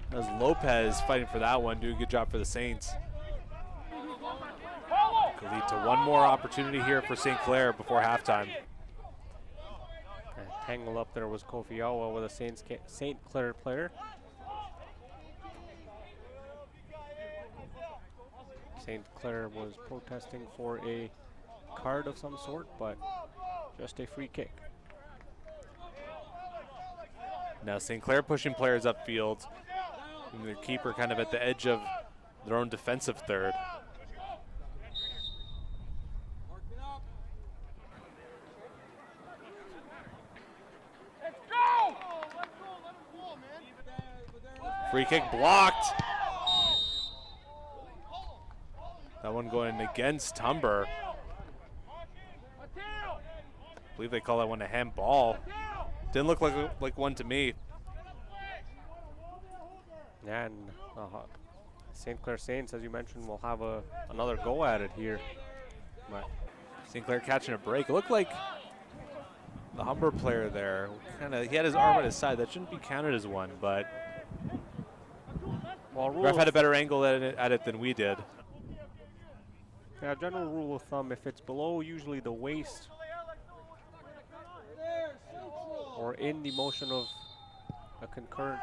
That was Lopez fighting for that one. Doing a good job for the Saints. Could lead to one more opportunity here for St. Clair before halftime.
Tangle up there was Kofi Awa with a St. Clair player. St. Clair was protesting for a card of some sort, but just a free kick.
Now St. Clair pushing players upfield. And their keeper kind of at the edge of their own defensive third. Free kick blocked. That one going against Humber. I believe they call that one a handball. Didn't look like one to me.
And St. Clair Saints, as you mentioned, will have another go at it here. But
St. Clair catching a break. It looked like the Humber player there, he had his arm at his side. That shouldn't be counted as one, but ref had a better angle at it than we did.
Yeah, general rule of thumb, if it's below usually the waist or in the motion of a concurrent.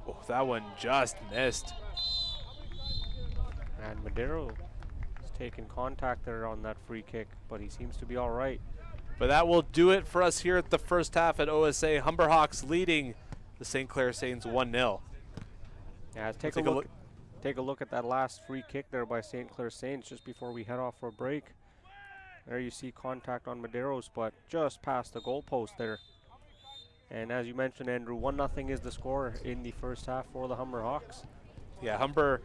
Oh, that one just missed.
And Madero is taking contact there on that free kick, but he seems to be all right.
But that will do it for us here at the first half at OSA. Humber Hawks leading the St. Clair Saints 1-0.
Yeah, take a look at that last free kick there by St. Clair Saints just before we head off for a break. There you see contact on Madero's, but just past the goalpost there. And as you mentioned, Andrew, 1-0 is the score in the first half for the Humber Hawks.
Yeah, Humber,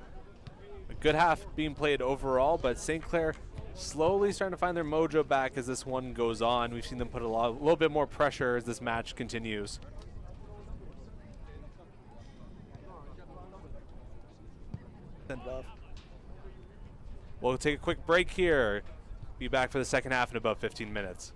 a good half being played overall, but St. Clair slowly starting to find their mojo back as this one goes on. We've seen them put a little bit more pressure as this match continues. We'll take a quick break here. Be back for the second half in about 15 minutes.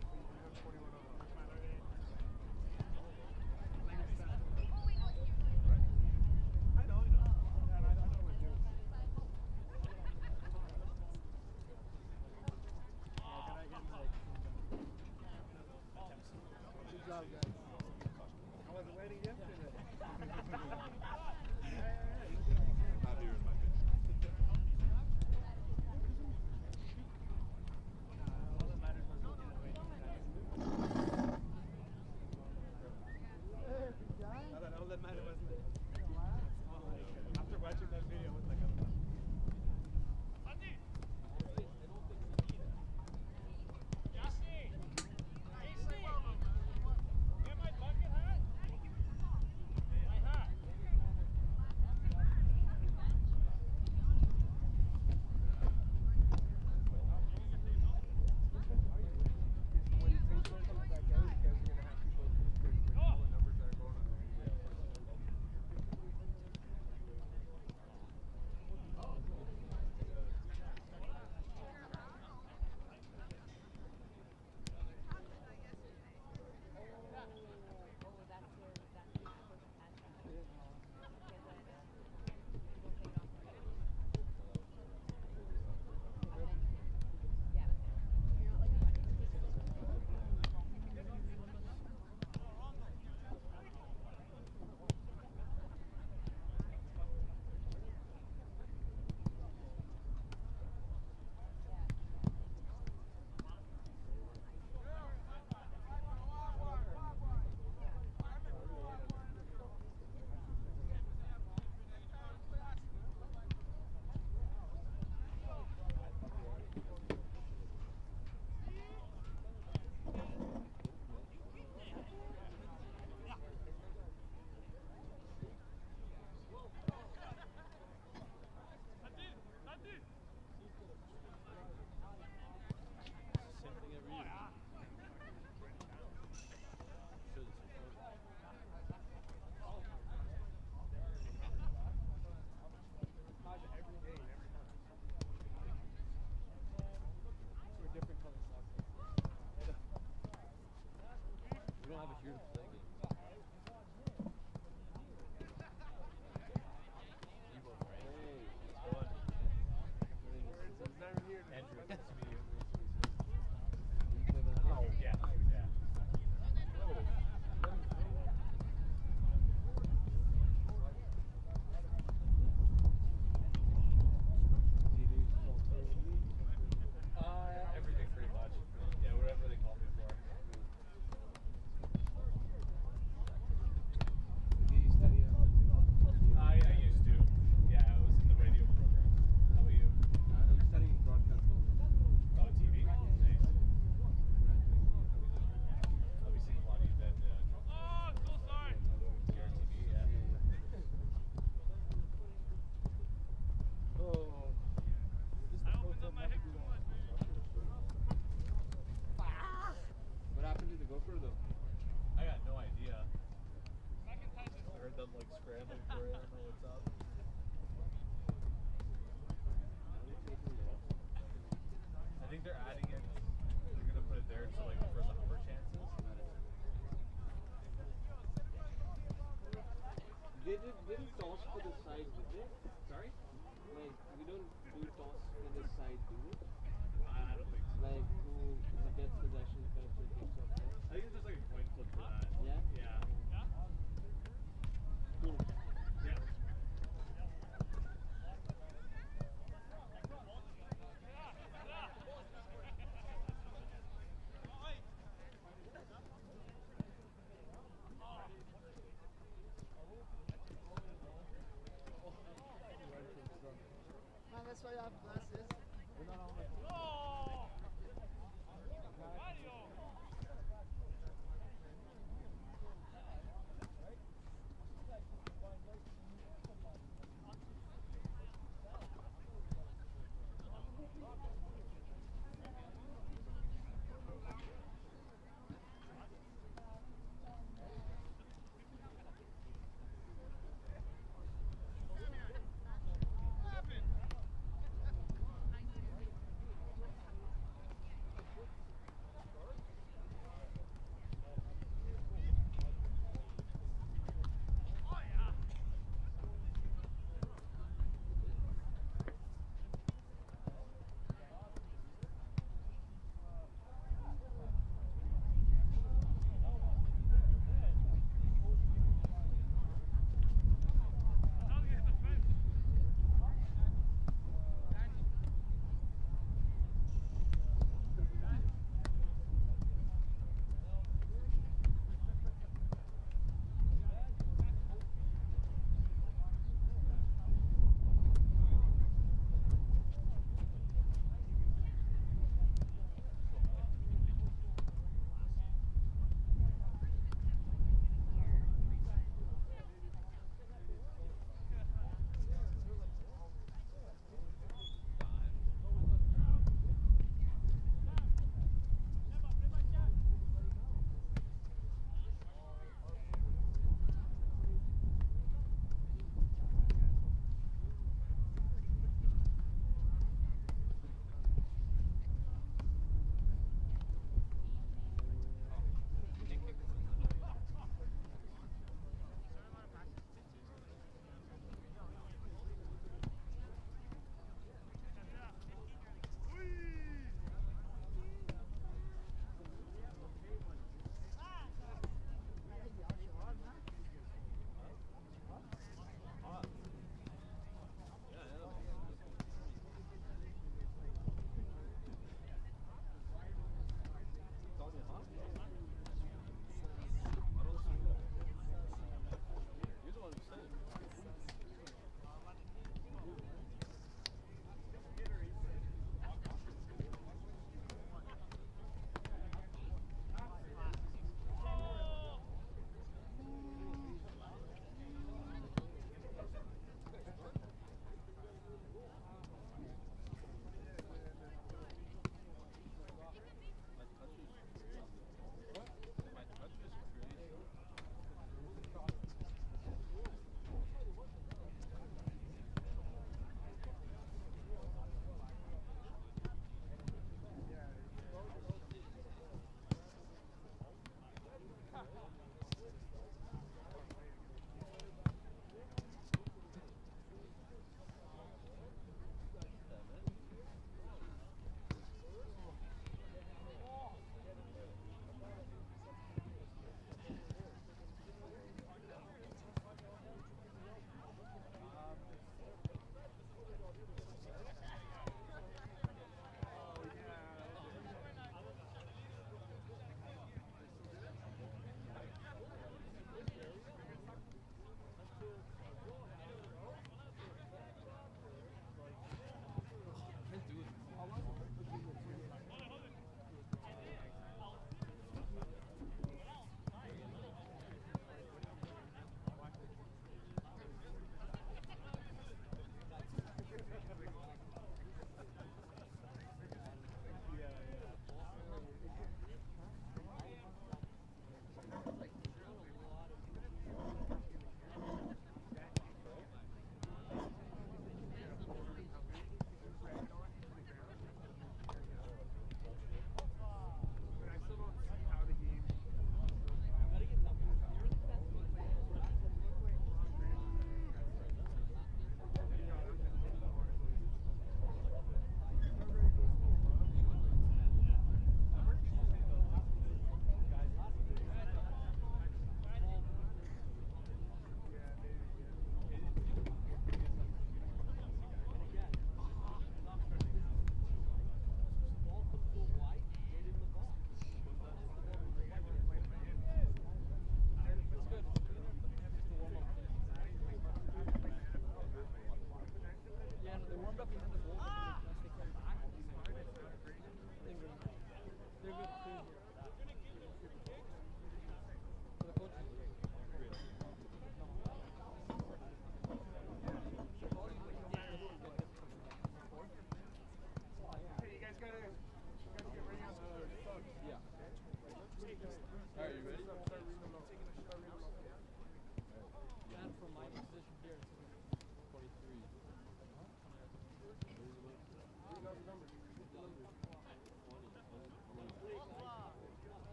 them like scrambling for it. I don't know what's up. I think they're adding it. They're gonna put it there to like for the upper chances.
They didn't toss for the side, did they?
Sorry?
Like, we don't do toss for the side, do we?
I don't think so.
Like, who gets possession first or kicks off first?
I think it's just like a coin flip for that.
Yeah?
Yeah.
Cool.
Yeah.
Man, that's why you have glasses.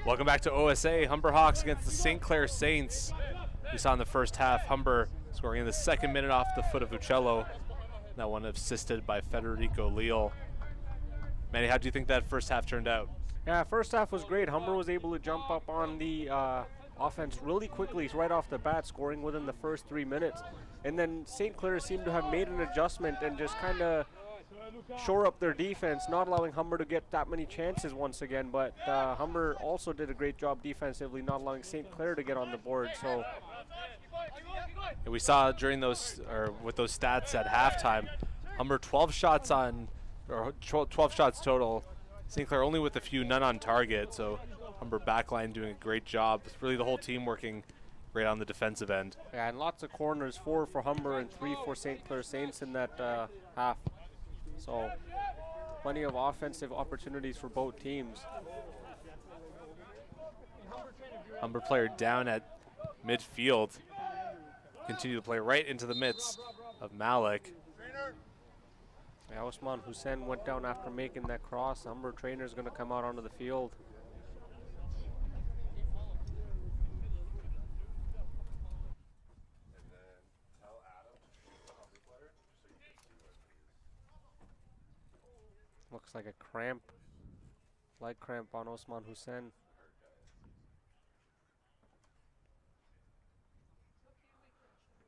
Welcome back to OSA. Humber Hawks against the St. Clair Saints. We saw in the first half Humber scoring in the second minute off the foot of Uccello. That one assisted by Federico Leal. Manny, how do you think that first half turned out?
Yeah, first half was great. Humber was able to jump up on the offense really quickly right off the bat, scoring within the first 3 minutes. And then St. Clair seemed to have made an adjustment and just kind of shore up their defense, not allowing Humber to get that many chances once again. But Humber also did a great job defensively, not allowing St. Clair to get on the board. So
and we saw during those, or with those stats at halftime, Humber 12 shots on, or 12 shots total. St. Clair only with a few, none on target. So Humber backline doing a great job. Really the whole team working great on the defensive end.
yeah, and lots of corners, 4 for Humber and 3 for St. Clair Saints in that half. So plenty of offensive opportunities for both teams.
Humber player down at midfield. Continue to play right into the midst of Malik.
Yeah, Osman Hussein went down after making that cross. Humber trainer's going to come out onto the field. Looks like a cramp, leg cramp on Osman Hussein.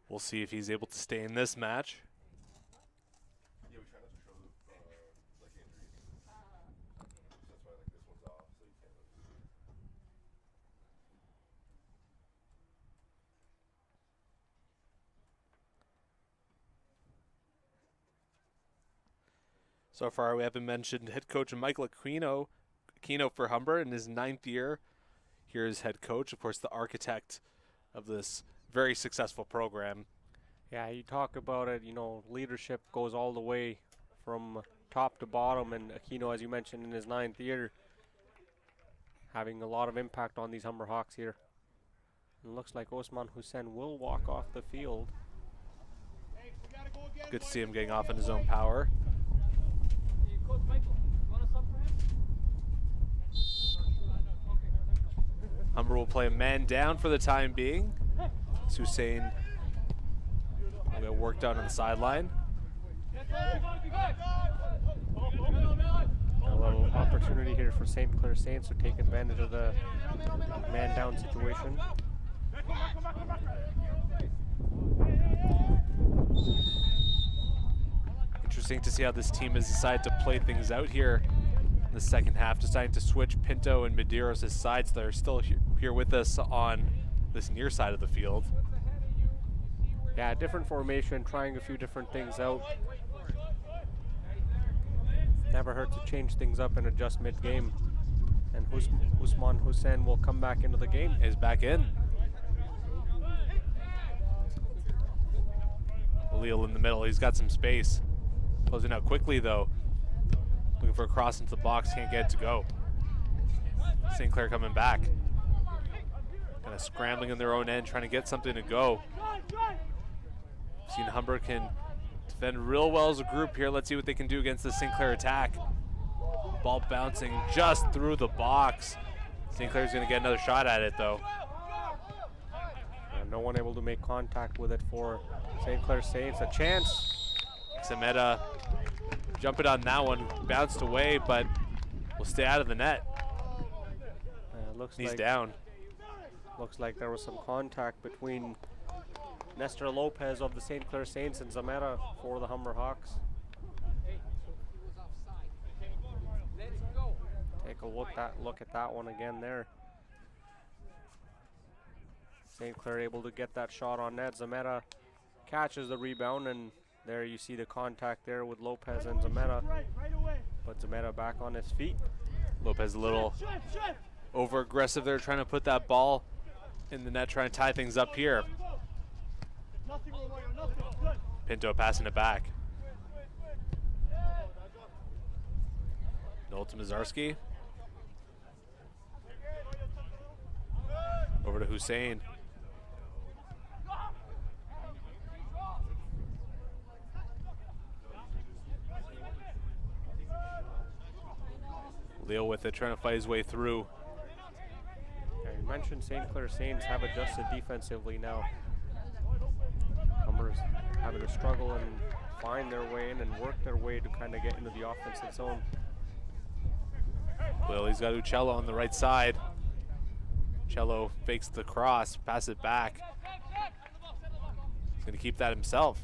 We'll see if he's able to stay in this match.
Yeah, we try not to show like injuries. That's why like this one's off, so you can't look.
So far, we haven't mentioned head coach Michael Aquino for Humber in his 9th year. Here's head coach, of course, the architect of this very successful program.
Yeah, you talk about it, you know, leadership goes all the way from top to bottom, and Aquino, as you mentioned, in his 9th year, having a lot of impact on these Humber Hawks here. And it looks like Osman Hussein will walk off the field.
Good to see him getting off in his own power.
Coach Michael, you want to sub for him?
Humber will play a man down for the time being. Hussein will get worked out on the sideline.
A little opportunity here for St. Clair Saints to take advantage of the man down situation.
Interesting to see how this team has decided to play things out here in the second half, deciding to switch Pinto and Medeiros' sides. They're still here with us on this near side of the field.
Yeah, different formation, trying a few different things out. Never hurt to change things up and adjust mid-game. And Usman Hussein will come back into the game.
Is back in. Leal in the middle, he's got some space. Closing out quickly though. Looking for a cross into the box, can't get it to go. St. Clair coming back. Kind of scrambling in their own end, trying to get something to go. Seen Humber can defend real well as a group here. Let's see what they can do against the St. Clair attack. Ball bouncing just through the box. St. Clair's gonna get another shot at it though.
No one able to make contact with it for St. Clair Saints. A chance.
Sameta jumping on that one, bounced away, but will stay out of the net.
Looks
He's
like
down.
Looks like there was some contact between Nestor Lopez of the St. Clair Saints and Zameta for the Humber Hawks. Take a look at that one again there. St. Clair able to get that shot on net. Zameta catches the rebound, and there you see the contact there with Lopez and Zameta. But Zameta back on his feet.
Lopez a little over aggressive there, trying to put that ball in the net, trying to tie things up here. Pinto passing it back. Noel to Mazarski. Over to Hussein. Leo with it, trying to fight his way through.
Yeah, you mentioned St. Clair Saints have adjusted defensively now. Humbers having to struggle and find their way in and work their way to kind of get into the offensive zone.
Well, he's got Uccello on the right side. Uccello fakes the cross, passes it back. He's going to keep that himself.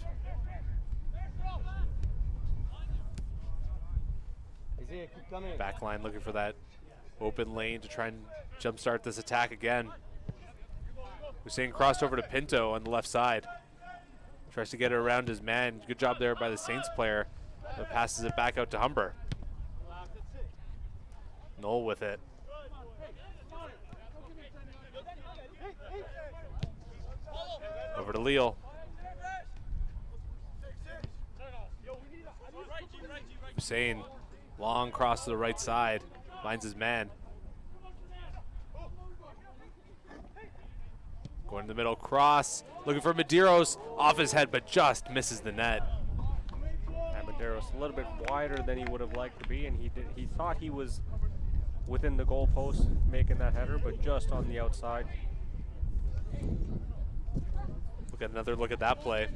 Back line looking for that open lane to try and jumpstart this attack again. Hussein crossed over to Pinto on the left side. Tries to get it around his man. Good job there by the Saints player. But passes it back out to Humber. Noel with it. Over to Leal. Hussein, long cross to the right side. Finds his man. Going in the middle, cross. Looking for Medeiros, off his head, but just misses the net.
Yeah, Medeiros a little bit wider than he would have liked to be, and he thought he was within the goalpost making that header, but just on the outside.
Look at another look at that play.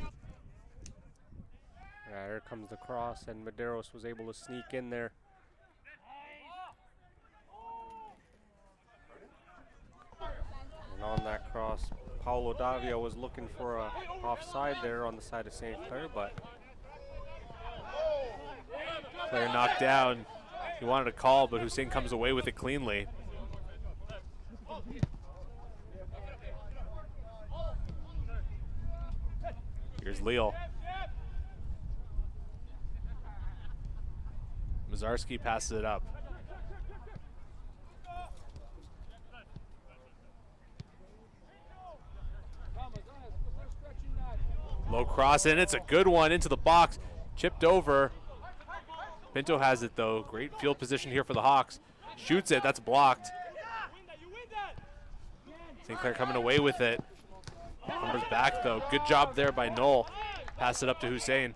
Yeah, here comes the cross, and Medeiros was able to sneak in there. And on that cross, Paulo Davia was looking for a offside there on the side of St. Clair, but
Clair knocked down. He wanted a call, but Hussein comes away with it cleanly. Here's Leal. Mazarski passes it up. Low cross in, it's a good one into the box. Chipped over. Pinto has it though. Great field position here for the Hawks. Shoots it, that's blocked. St. Clair coming away with it. Humber's back though. Good job there by Noel. Pass it up to Hussein.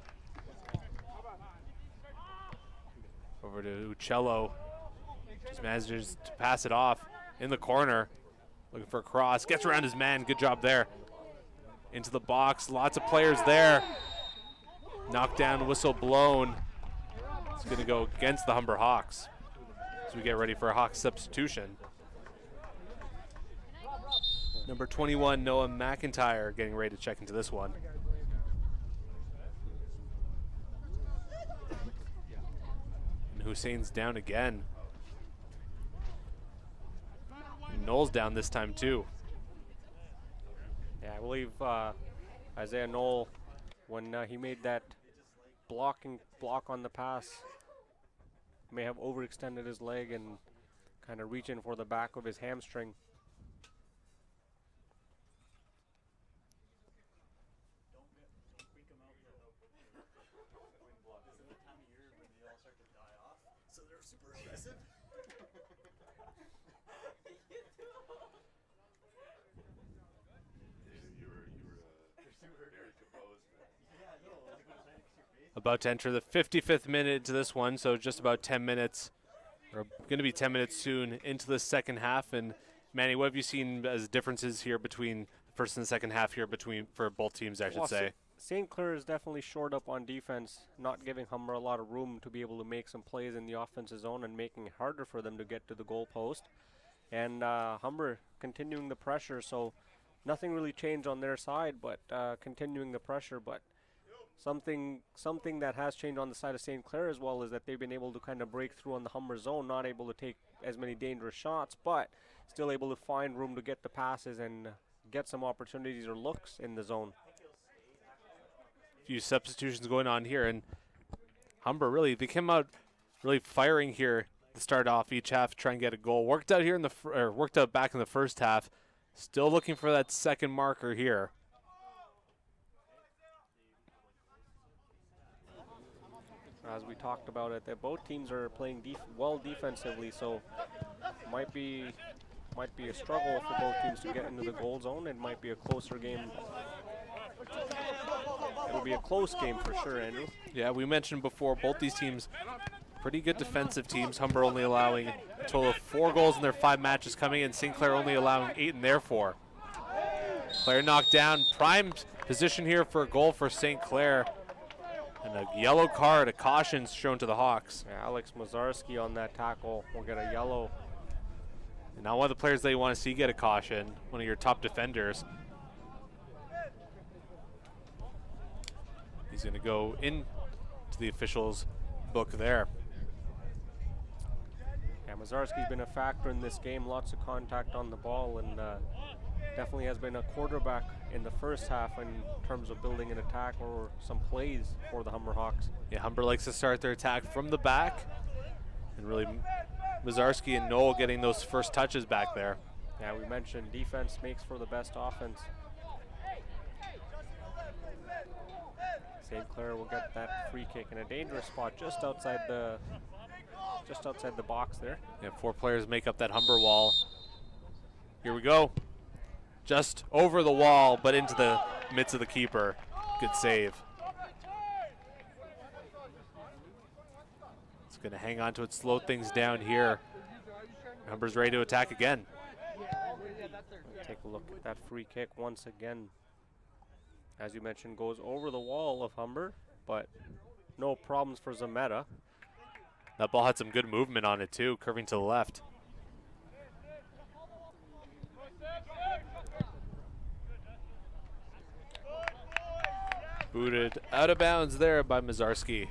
Over to Uccello. Just manages to pass it off in the corner. Looking for a cross. Gets around his man. Good job there. into the box. Lots of players there. Knockdown whistle blown. It's going to go against the Humber Hawks as we get ready for a Hawks substitution. Number 21, Noah McIntyre, getting ready to check into this one. And Hussein's down again. And Noel's down this time too.
Yeah, I believe Isaiah Noel, when he made that block on the pass, may have overextended his leg and kind of reaching for the back of his hamstring.
About to enter the 55th minute to this one, so just about 10 minutes, or going to be 10 minutes soon into the second half. And Manny, what have you seen as differences here between the first and the second half here for both teams, I should say?
St. Clair is definitely shored up on defense, not giving Humber a lot of room to be able to make some plays in the offensive zone and making it harder for them to get to the goal post. And Humber continuing the pressure, so nothing really changed on their side, but continuing the pressure. But something that has changed on the side of St. Clair as well is that they've been able to kind of break through on the Humber zone, not able to take as many dangerous shots, but still able to find room to get the passes and get some opportunities or looks in the zone.
Few substitutions going on here, and Humber they came out really firing here to start off each half, try and get a goal. Worked out here in worked out back in the first half. Still looking for that second marker here.
As we talked about it, that both teams are playing well defensively, so might be a struggle for both teams to get into the goal zone. It might be a closer game. It'll be a close game for sure, Andrew.
Yeah, we mentioned before, both these teams pretty good defensive teams. Humber only allowing a total of 4 goals in their 5 matches coming in. St. Clair only allowing 8 in their 4. Clair knocked down. Prime position here for a goal for St. Clair. And a yellow card, a caution shown to the Hawks.
Yeah, Alex Mazarski on that tackle will get a yellow.
And not one of the players that you want to see get a caution, one of your top defenders. He's going to go into the officials' book there.
Yeah, Mazarski's been a factor in this game, lots of contact on the ball, and definitely has been a quarterback in the first half in terms of building an attack or some plays for the Humber Hawks.
Yeah, Humber likes to start their attack from the back, and really Mazarski and Noel getting those first touches back there.
Yeah, we mentioned defense makes for the best offense. St. Clair will get that free kick in a dangerous spot just outside the box there.
Yeah, 4 players make up that Humber wall. Here we go. Just over the wall, but into the midst of the keeper. Good save. It's going to hang on to it, slow things down here. Humber's ready to attack again.
Take a look at that free kick once again. As you mentioned, goes over the wall of Humber, but no problems for Zametta.
That ball had some good movement on it too, curving to the left. Booted out of bounds there by Mazarski.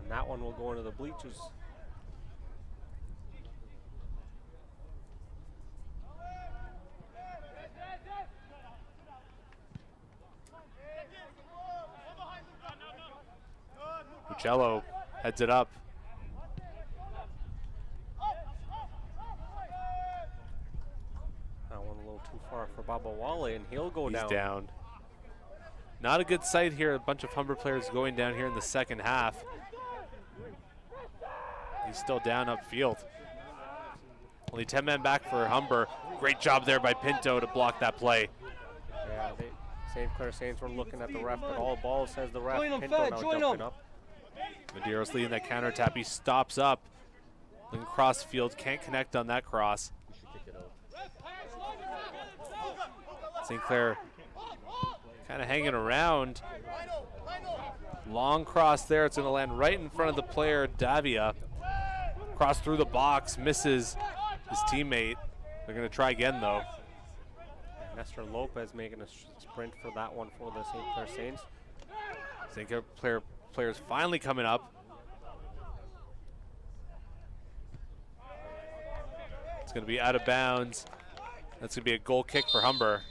And that one will go into the bleachers.
Uccello heads it up.
That one a little too far for Baba Wale, and he'll go
He's
down.
down. Not a good sight here. A bunch of Humber players going down here in the second half. He's still down upfield. Only 10 men back for Humber. Great job there by Pinto to block that play.
Yeah, St. Clair Saints were looking at the ref, but all ball says the ref.
Join 'em,
Pinto
Fed,
now
join
jumping
'em.
up.
Medeiros leading that counter tap. He stops up. Looking cross field, can't connect on that cross. St. Clair kind of hanging around. Long cross there. It's going to land right in front of the player, Davia. Cross through the box, misses his teammate. They're going to try again, though.
Nestor Lopez making a sprint for that one for the St. Clair Saints.
St. Clair players finally coming up. It's going to be out of bounds. That's going to be a goal kick for Humber.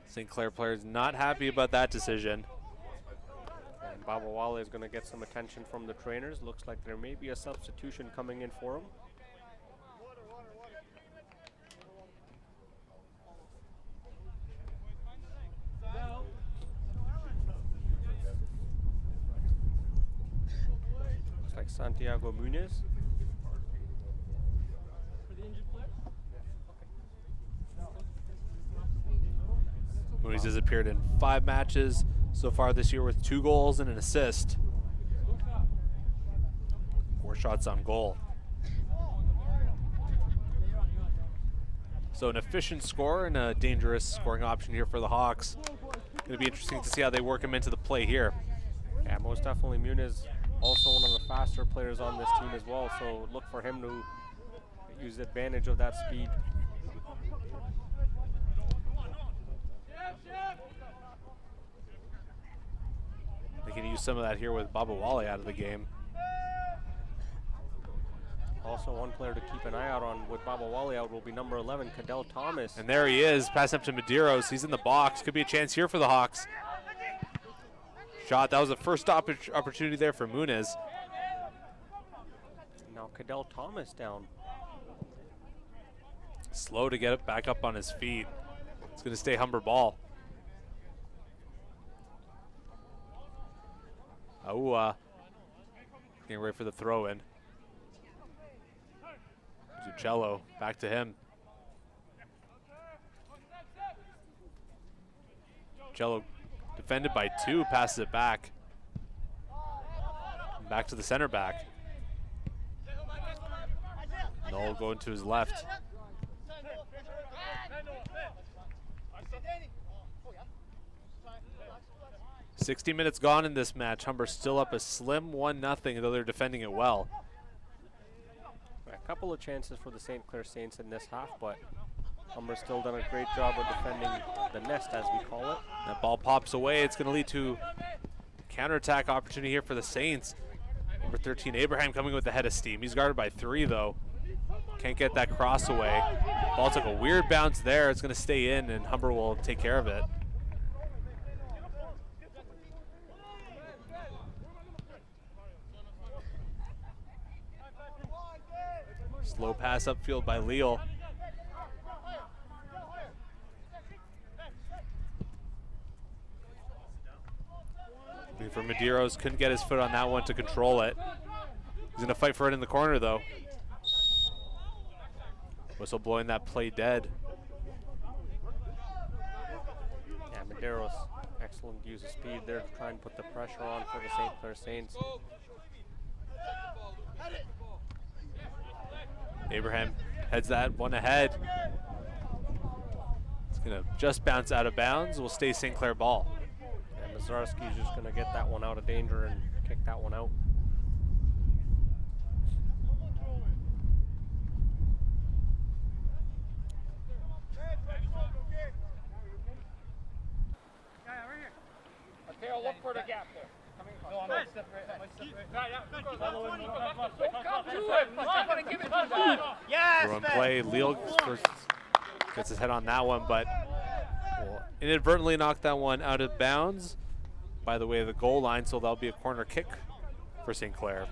St. Clair players not happy about that decision.
And Baba Wale is going to get some attention from the trainers. Looks like there may be a substitution coming in for him. Looks like Santiago Muniz.
Muniz has appeared in 5 matches so far this year with 2 goals and an assist. 4 shots on goal. So an efficient score and a dangerous scoring option here for the Hawks. Going to be interesting to see how they work him into the play here.
Yeah, most definitely Muniz, also one of the faster players on this team as well, so look for him to use advantage of that speed.
They can use some of that here with Baba Wale out of the game.
Also, one player to keep an eye out on with Baba Wale out will be number 11, Cadell Thomas.
And there he is, pass up to Medeiros. He's in the box. Could be a chance here for the Hawks. Shot, that was the first opportunity there for Muniz.
Now Cadell Thomas down.
Slow to get it back up on his feet. It's going to stay Humber ball. Getting ready for the throw in. Zuccello, back to him. Zuccello defended by 2, passes it back. And back to the center back. Noel going to his left. 60 minutes gone in this match. Humber still up a slim 1-0, though they're defending it well.
A couple of chances for the St. Clair Saints in this half, but Humber's still done a great job of defending the nest, as we call it.
That ball pops away. It's going to lead to counterattack opportunity here for the Saints. Number 13, Abraham, coming with the head of steam. He's guarded by 3, though. Can't get that cross away. Ball took a weird bounce there. It's going to stay in, and Humber will take care of it. Slow pass upfield by Leal. Looking for Medeiros, couldn't get his foot on that one to control it. He's going to fight for it in the corner, though. Whistle blowing that play dead.
Yeah, Medeiros, excellent use of speed there to try and put the pressure on for the St. Clair Saints.
Abraham heads that one ahead. It's going to just bounce out of bounds. Will stay St. Clair ball.
And Mazarski's just going to get that one out of danger and kick that one out.
Okay, I'll look for the gap there. No, I might step right.
Throw and play. Leal gets his head on that one, but will inadvertently knock that one out of bounds by the way of the goal line, so that'll be a corner kick for St. Clair.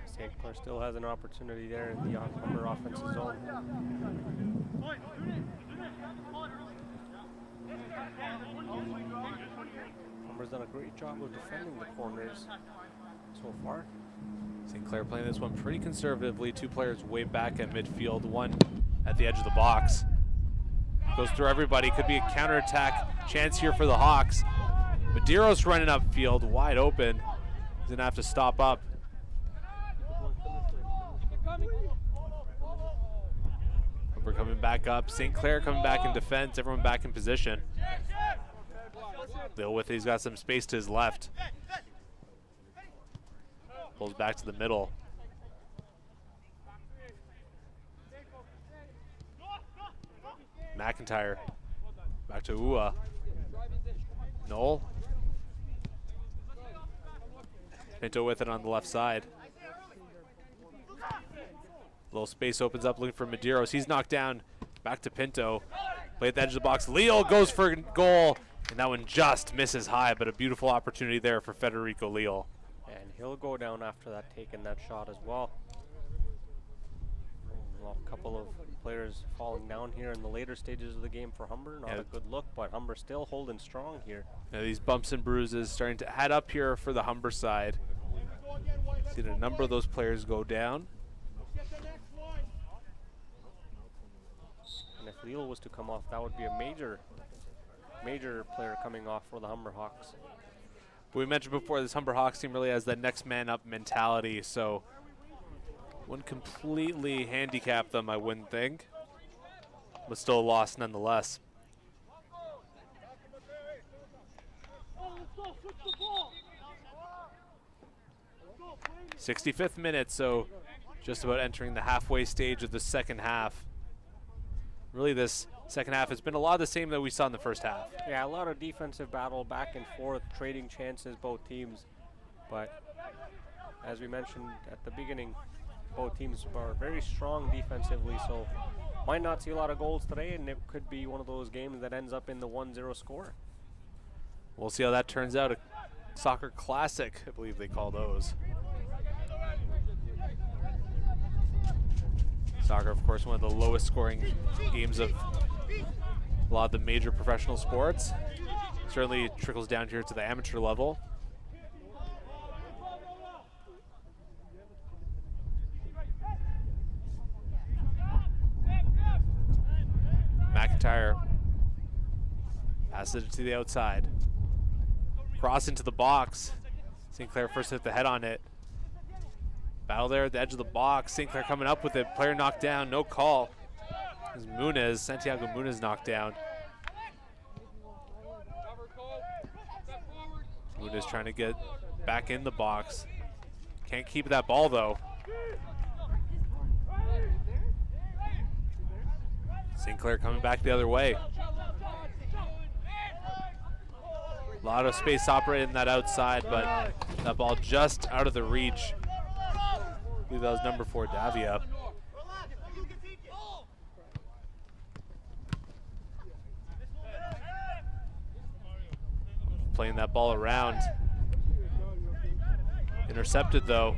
St. Clair still has an opportunity there in the Humber offensive zone. Humber's done a great job of defending the corners so far.
St. Clair playing this one pretty conservatively. 2 players way back at midfield, 1 at the edge of the box. Goes through everybody. Could be a counterattack chance here for the Hawks. Medeiros running upfield, wide open. He's going to have to stop up. We're coming back up. St. Clair coming back in defense. Everyone back in position. Leal with it. He's got some space to his left. Pulls back to the middle. McIntyre. Back to Ua. Noel. Pinto with it on the left side. Little space opens up looking for Medeiros. He's knocked down. Back to Pinto. Play at the edge of the box. Leal goes for goal. And that one just misses high, but a beautiful opportunity there for Federico Leal.
And he'll go down after that, taking that shot as well. Well, a couple of players falling down here in the later stages of the game for Humber. Not a good look, but Humber still holding strong here.
Now these bumps and bruises starting to add up here for the Humber side. Seen a number of those players go down.
And if Leal was to come off, that would be a major player coming off for the Humber Hawks.
But we mentioned before, this Humber Hawks team really has that next man up mentality, so wouldn't completely handicap them, I wouldn't think. But still a loss nonetheless. '65th minute, so just about entering the halfway stage of the second half. Really, this second half has been a lot of the same that we saw in the first half.
Yeah, a lot of defensive battle back and forth, trading chances, both teams. But as we mentioned at the beginning, both teams are very strong defensively, so might not see a lot of goals today, and it could be one of those games that ends up in the 1-0 score.
We'll see how that turns out. A soccer classic, I believe they call those. Soccer, of course, one of the lowest scoring games of a lot of the major professional sports. Certainly trickles down here to the amateur level. McIntyre passes it to the outside. Cross into the box. St. Clair first hit the head on it. Battle there at the edge of the box. St. Clair coming up with it. Player knocked down. No call. As Muniz, Santiago Muniz knocked down. Muniz trying to get back in the box. Can't keep that ball though. St. Clair coming back the other way. A lot of space operating that outside, but that ball just out of the reach. I believe that was number 4, Davia. Playing that ball around. Intercepted though.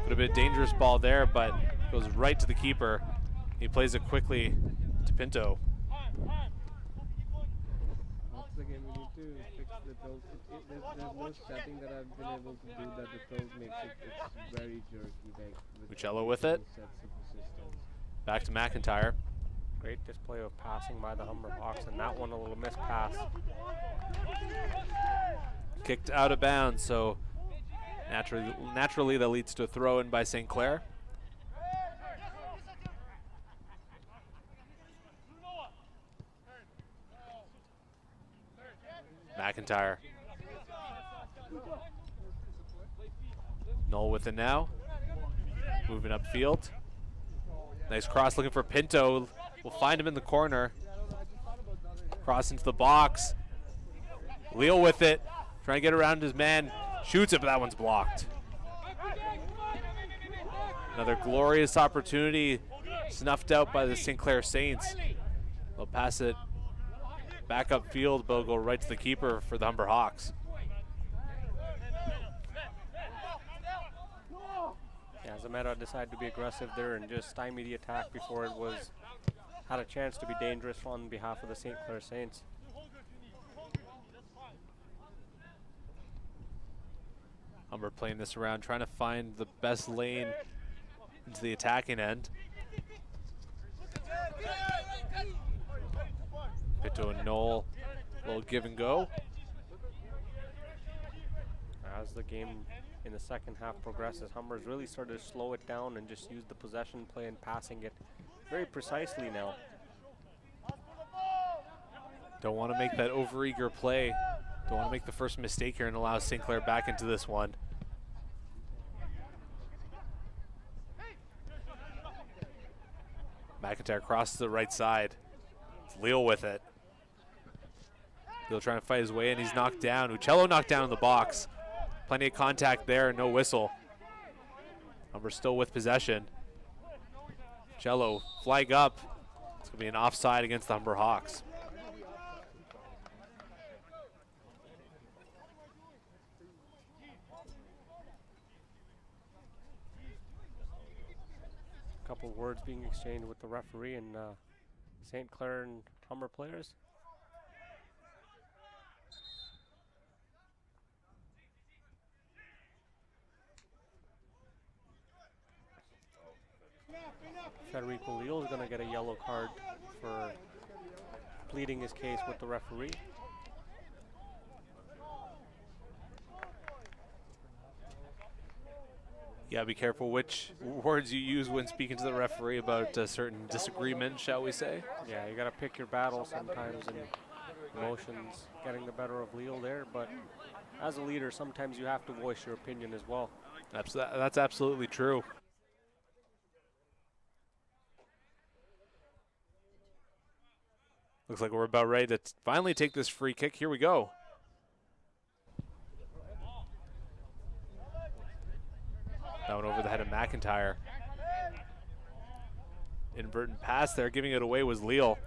Could have been a dangerous ball there, but goes right to the keeper. He plays it quickly to Pinto.
After the game, we need to fix the tilt. There's no setting that I've been able to do that the tilt makes it's very jerky. Like
Mucello with it.
sets of assistance.
Back to McIntyre.
Great display of passing by the Humber Hawks, and that one a little missed pass.
Kicked out of bounds, so naturally that leads to a throw in by St. Clair. McIntyre. Noel with it now. Moving upfield. Nice cross looking for Pinto. We'll find him in the corner. Cross into the box. Leal with it. Trying to get around his man. Shoots it, but that one's blocked. Another glorious opportunity snuffed out by the St. Clair Saints. They'll pass it back upfield, but it'll go right to the keeper for the Humber Hawks.
Yeah, Zameta decided to be aggressive there and just stymie the attack before it had a chance to be dangerous on behalf of the St. Clair Saints.
Humber playing this around, trying to find the best lane into the attacking end. Pinto and Noel, a little give and go.
As the game in the second half progresses, Humber's really started to slow it down and just use the possession play and passing it very precisely now.
Don't want to make that overeager play. Don't want to make the first mistake here and allow St. Clair back into this one. McIntyre crosses the right side. It's Leal with it. Leal trying to fight his way in. He's knocked down. Uccello knocked down in the box. Plenty of contact there, no whistle. Humber still with possession. Uccello, flag up. It's going to be an offside against the Humber Hawks.
A couple words being exchanged with the referee and St. Clair and Humber players. Federico Leal is going to get a yellow card for pleading his case with the referee.
Yeah, be careful which words you use when speaking to the referee about a certain disagreement, shall we say.
Yeah, you got to pick your battle sometimes, and emotions getting the better of Leal there. But as a leader, sometimes you have to voice your opinion as well.
That's absolutely true. Looks like we're about ready to finally take this free kick. Here we go. That one over the head of McIntyre. Inadvertent pass there, giving it away was Leal.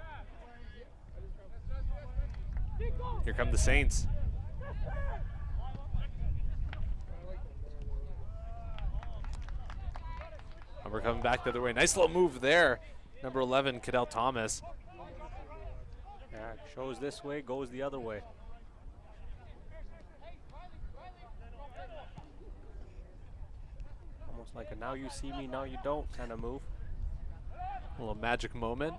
Here come the Saints. Humber coming back the other way. Nice little move there. Number 11, Cadell Thomas.
Yeah, shows this way, goes the other way. Almost like a now you see me, now you don't kind of move.
A little magic moment.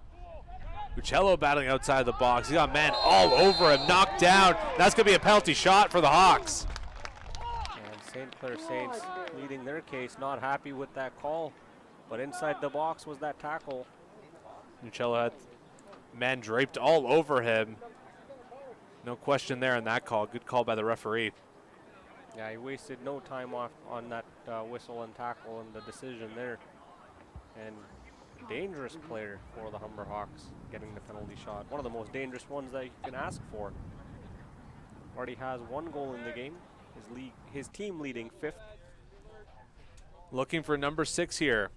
Uccello battling outside the box. He got man all over him, knocked down. That's going to be a penalty shot for the Hawks.
And St. Clair Saints leading their case, not happy with that call. But inside the box was that tackle.
Uccello had man draped all over him. No question there in that call. Good call by the referee.
Yeah, he wasted no time off on that whistle and tackle and the decision there. And dangerous player for the Humber Hawks getting the penalty shot. One of the most dangerous ones that you can ask for. Already has one goal in the game. His team leading 5th.
Looking for number 6 here.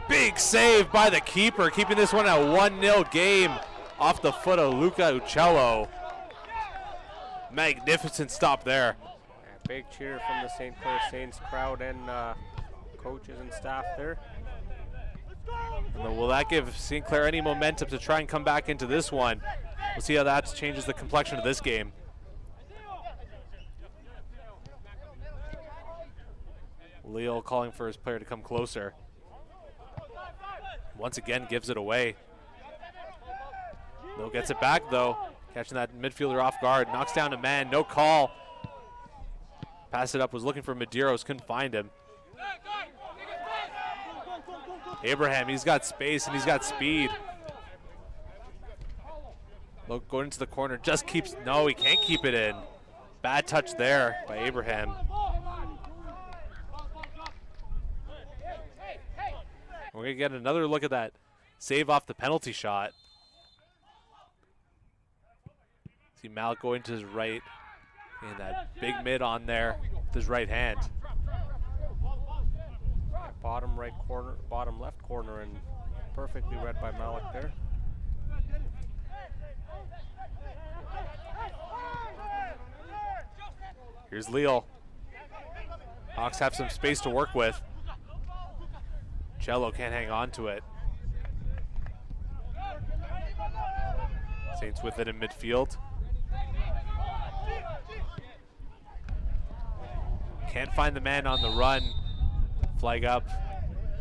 Big save by the keeper, keeping this one a 1-0 game off the foot of Luca Uccello. Magnificent stop there.
Yeah, big cheer from the St. Clair Saints crowd and coaches and staff there.
And will that give St. Clair any momentum to try and come back into this one? We'll see how that changes the complexion of this game. Leal calling for his player to come closer. Once again gives it away. No gets it back though. Catching that midfielder off guard. Knocks down a man, no call. Pass it up, was looking for Medeiros, couldn't find him. Abraham, he's got space and he's got speed. Look, going into the corner, just keeps, no, he can't keep it in. Bad touch there by Abraham. We're going to get another look at that save off the penalty shot. See Malik going to his right, and that big mid on there with his right hand.
Bottom right corner, bottom left corner, and perfectly read by Malik there.
Here's Leal. Hawks have some space to work with. Uccello can't hang on to it. Saints with it in midfield. Can't find the man on the run. Flag up.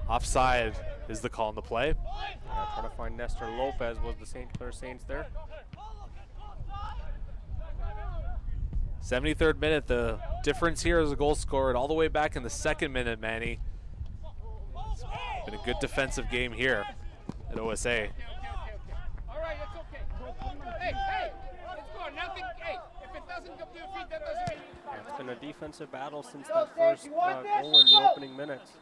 Offside is the call in the play.
Trying to find Nestor Lopez was the St. Clair Saints there.
73rd minute, the difference here is a goal scored all the way back in the 2nd minute, Manny. Been a good defensive game here at OSA.
All right, it's okay. Hey, let's go. Nothing. Hey, if it doesn't come to your feet, that doesn't mean it's
Yeah, it's been a defensive battle since that first goal in the opening minutes.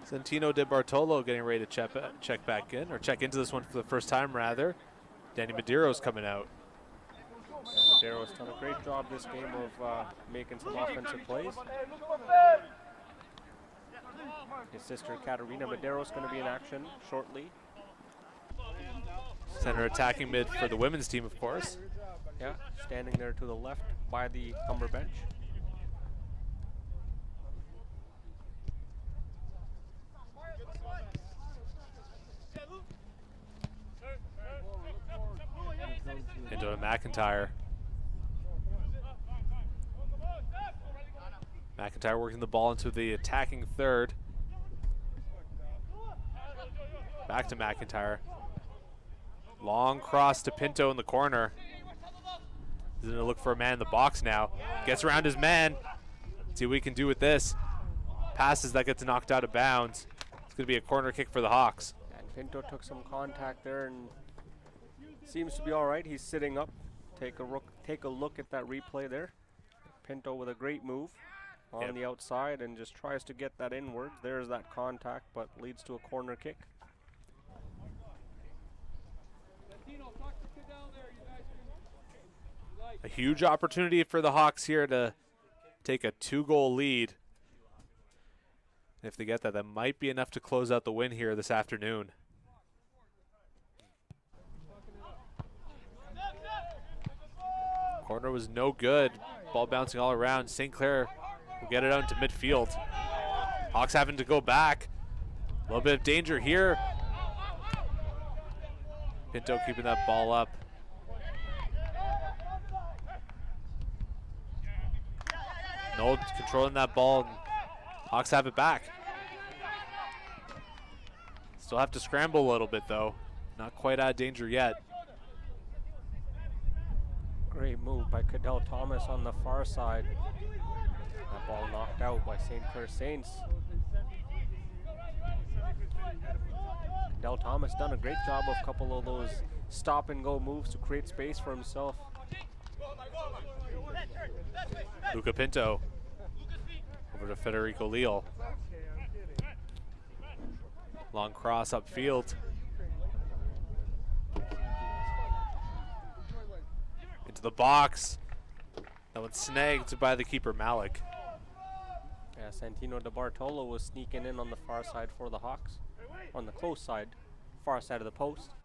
Santino De Bartolo getting ready to check back in, or check into this one for the first time, rather. Danny Madero's coming out.
Yeah, Madero's done a great job this game of making some offensive plays. His sister Katerina Madero's going to be in action shortly.
Center attacking mid for the women's team, of course.
Yeah, standing there to the left by the Humber bench.
Into a McIntyre. McIntyre working the ball into the attacking third. Back to McIntyre. Long cross to Pinto in the corner. He's going to look for a man in the box now. Gets around his man. See what he can do with this. Passes, that gets knocked out of bounds. It's going to be a corner kick for the Hawks.
And Pinto took some contact there and seems to be all right. He's sitting up. Take a look at that replay there. Pinto with a great move on the outside and just tries to get that inward. There's that contact, but leads to a corner kick.
A huge opportunity for the Hawks here to take a 2-goal lead. If they get that, that might be enough to close out the win here this afternoon. Corner was no good. Ball bouncing all around. St. Clair will get it out into midfield. Hawks having to go back. A little bit of danger here. Pinto keeping that ball up. Nold controlling that ball. Hawks have it back. Still have to scramble a little bit though. Not quite out of danger yet.
Great move by Cadell Thomas on the far side. That ball knocked out by St. Clair Saints. Cadell Thomas done a great job of a couple of those stop and go moves to create space for himself.
Luca Pinto over to Federico Leal. Long cross upfield. Into the box. That one's snagged by the keeper Malik.
Yeah, Santino De Bartolo was sneaking in on the far side for the Hawks. On the close side, far side of the post.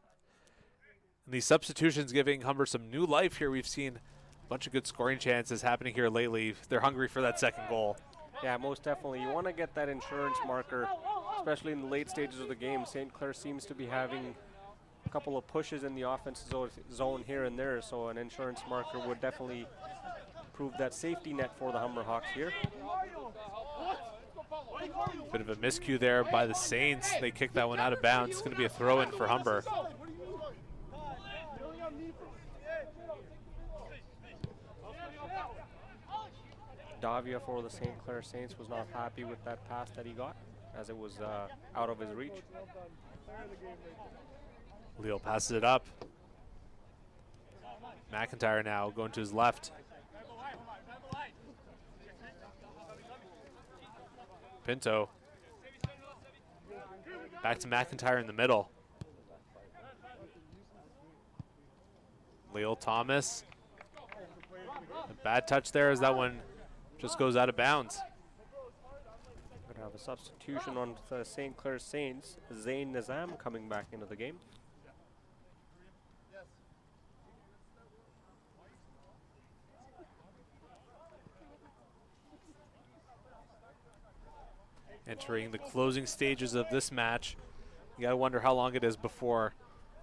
And these substitutions giving Humber some new life here. We've seen a bunch of good scoring chances happening here lately. They're hungry for that second goal.
Yeah, most definitely. You want to get that insurance marker, especially in the late stages of the game. St. Clair seems to be having a couple of pushes in the offensive zone here and there, so an insurance marker would definitely prove that safety net for the Humber Hawks here.
Bit of a miscue there by the Saints. They kicked that one out of bounds. It's going to be a throw-in for Humber.
Davia for the St. Clair Saints was not happy with that pass that he got, as it was out of his reach.
Leo passes it up. McIntyre now going to his left. Pinto. Back to McIntyre in the middle. Leo Thomas. A bad touch there as that one just goes out of bounds.
We're going to have a substitution on the St. Clair Saints. Zayn Nizam coming back into the game.
Entering the closing stages of this match. You got to wonder how long it is before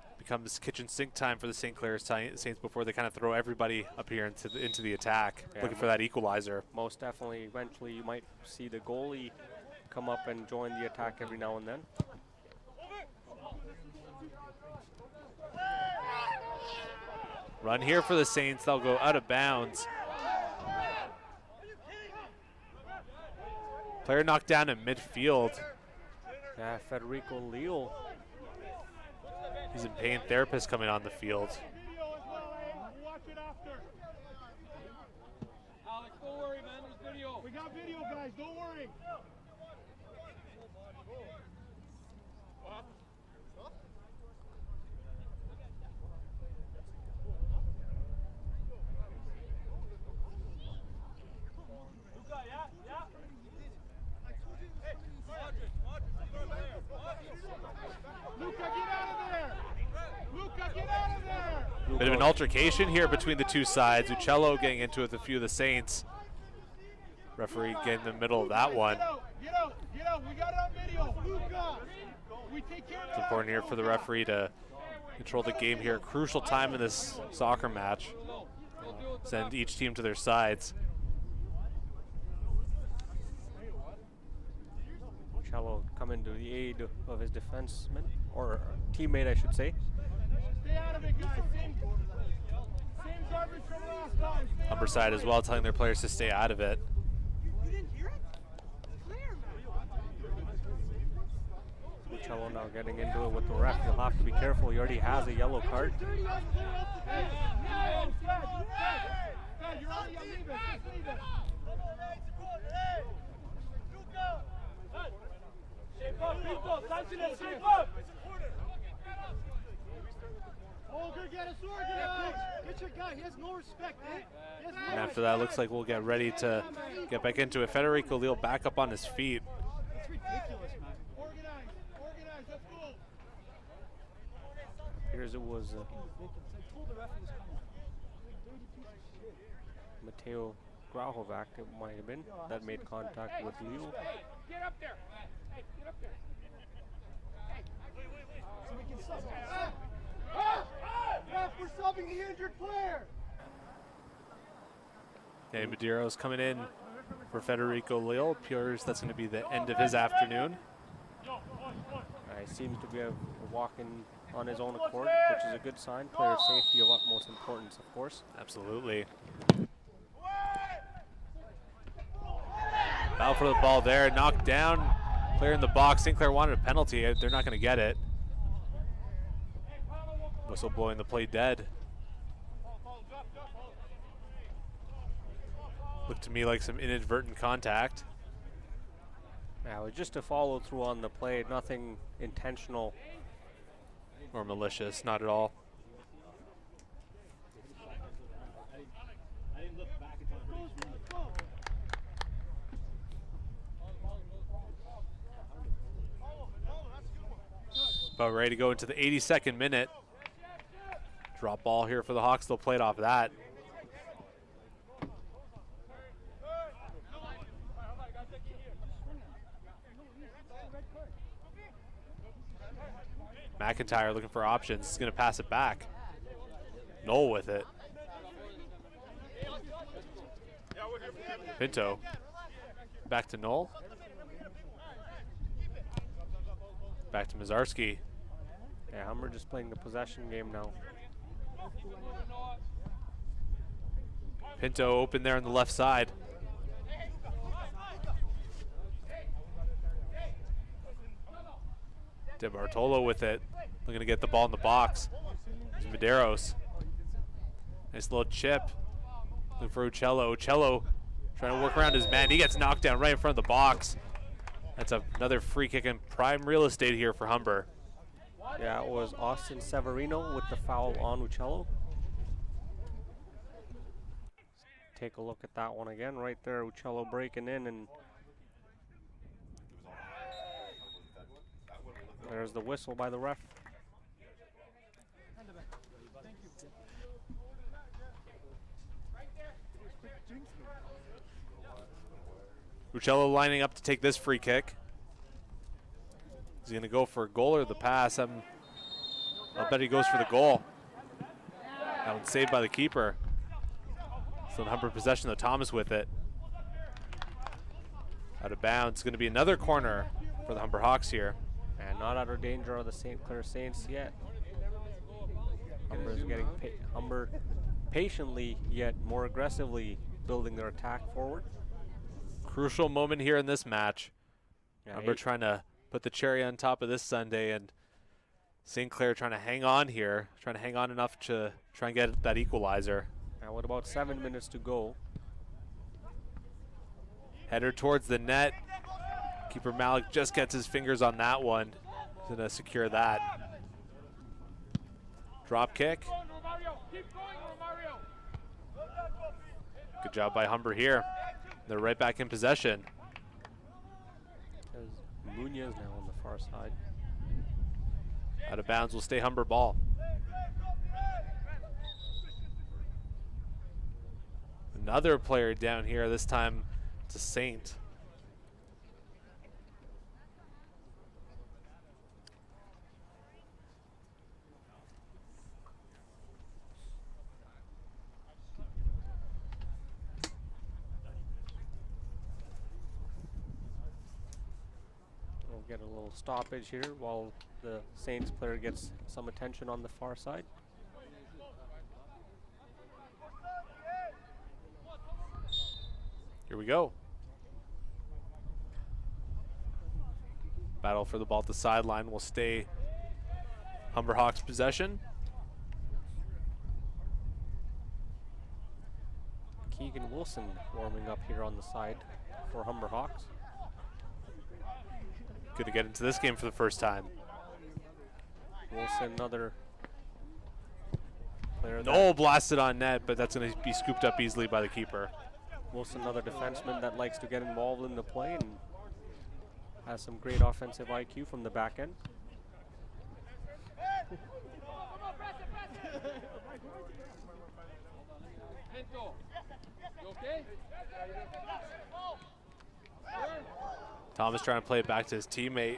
it becomes kitchen sink time for the St. Clair Saints before they kind of throw everybody up here into the attack, looking for that equalizer.
Most definitely. Eventually, you might see the goalie come up and join the attack every now and then.
Run here for the Saints. They'll go out of bounds. Player knocked down in midfield.
Yeah, Federico Leal.
He's in pain. Therapist coming on the field.
Alex, don't worry, man. There's video.
We got video, guys. Don't worry. Luca, get out of there! Luca, get out of there!
Bit of an altercation here between the two sides. Uccello getting into it with a few of the Saints. Referee getting in the middle of that one.
Get out! Get out! We got it on video! Luca! We take care of
It's important here for the referee to control the game here. Crucial time in this soccer match. Send each team to their sides.
Cello coming to the aid of his defenseman, or teammate, I should say.
Stay out of it, guys. Same garbage from last time. Stay
Humber side as well, telling their players to stay out of it.
You didn't hear it? Clair, man.
Cello now getting into it with the ref. He'll have to be careful. He already has a yellow card.
Hey, you're already on leave it. Just leave it. Holger, get us organized. Get your guy. He has no respect, eh? He has no
And after that, looks like we'll get ready to get back into it. Federico Leal back up on his feet.
It's ridiculous, man. Organize. Let's go.
Here's it was Mateo Grahovac, it might have been, that made contact with Leal.
Hey, get up there. Hey, get up there.
So we can sub. Ref, we're subbing the injured player.
Okay, Medeiros coming in for Federico Leal. Appears that's going to be the end of his afternoon.
He seems to be walking on his own accord, which is a good sign. Player safety of utmost importance, of course.
Absolutely. Battle for the ball there, knocked down. Player in the box. St. Clair wanted a penalty. They're not going to get it. Whistle blowing the play dead. Looked to me like some inadvertent contact.
Yeah, it was just a follow through on the play, nothing intentional.
Or malicious, not at all. About ready to go into the 82nd minute. Drop ball here for the Hawks. They'll play it off that. McIntyre looking for options. He's going to pass it back. Knoll with it. Pinto. Back to Knoll. Back to Mazarski.
Yeah, Humber just playing the possession game now.
Pinto open there on the left side. De Bartolo with it. Looking to get the ball in the box. There's Medeiros. Nice little chip. Looking for Uccello. Uccello trying to work around his man. He gets knocked down right in front of the box. That's another free kick in prime real estate here for Humber.
Yeah, it was Austin Severino with the foul on Uccello. Take a look at that one again. Right there, Uccello breaking in, and there's the whistle by the ref.
Uccello lining up to take this free kick. Is he going to go for a goal or the pass? I'll bet he goes for the goal. That one's saved by the keeper. Still in Humber possession, though. Thomas with it. Out of bounds. Going to be another corner for the Humber Hawks here.
And not out of danger of the St. Clair Saints yet. Humber is getting Humber patiently yet more aggressively building their attack forward.
Crucial moment here in this match.
Yeah,
Humber trying to put the cherry on top of this Sunday, and St. Clair trying to hang on here, trying to hang on enough to try and get that equalizer.
Now with about 7 minutes to go.
Header towards the net. Keeper Malik just gets his fingers on that one. He's going to secure that. Drop kick. Good job by Humber here. They're right back in possession.
There's Munoz now on the far side.
Out of bounds will stay Humber ball. Another player down here, this time to Saint.
We'll get a little stoppage here while the Saints player gets some attention on the far side.
Here we go. Battle for the ball at the sideline will stay Humber Hawks possession.
Keegan Wilson warming up here on the side for Humber Hawks.
Good to get into this game for the first time.
Wilson, another player.
No, blasted on net, but that's going to be scooped up easily by the keeper.
Wilson, another defenseman that likes to get involved in the play and has some great offensive IQ from the back end.
Thomas trying to play it back to his teammate.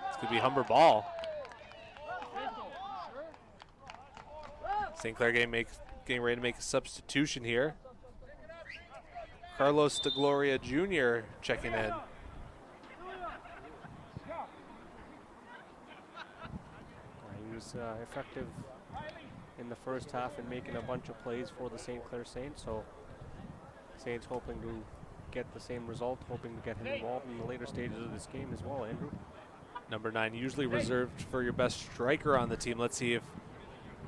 It's going to be Humber ball. St. Clair getting ready to make a substitution here. Carlos DeGloria Jr. checking in.
He was effective in the first half in making a bunch of plays for the St. Clair Saints, so Saints hoping to get the same result, hoping to get him involved in the later stages of this game as well, Andrew.
Number 9, usually reserved for your best striker on the team. Let's see if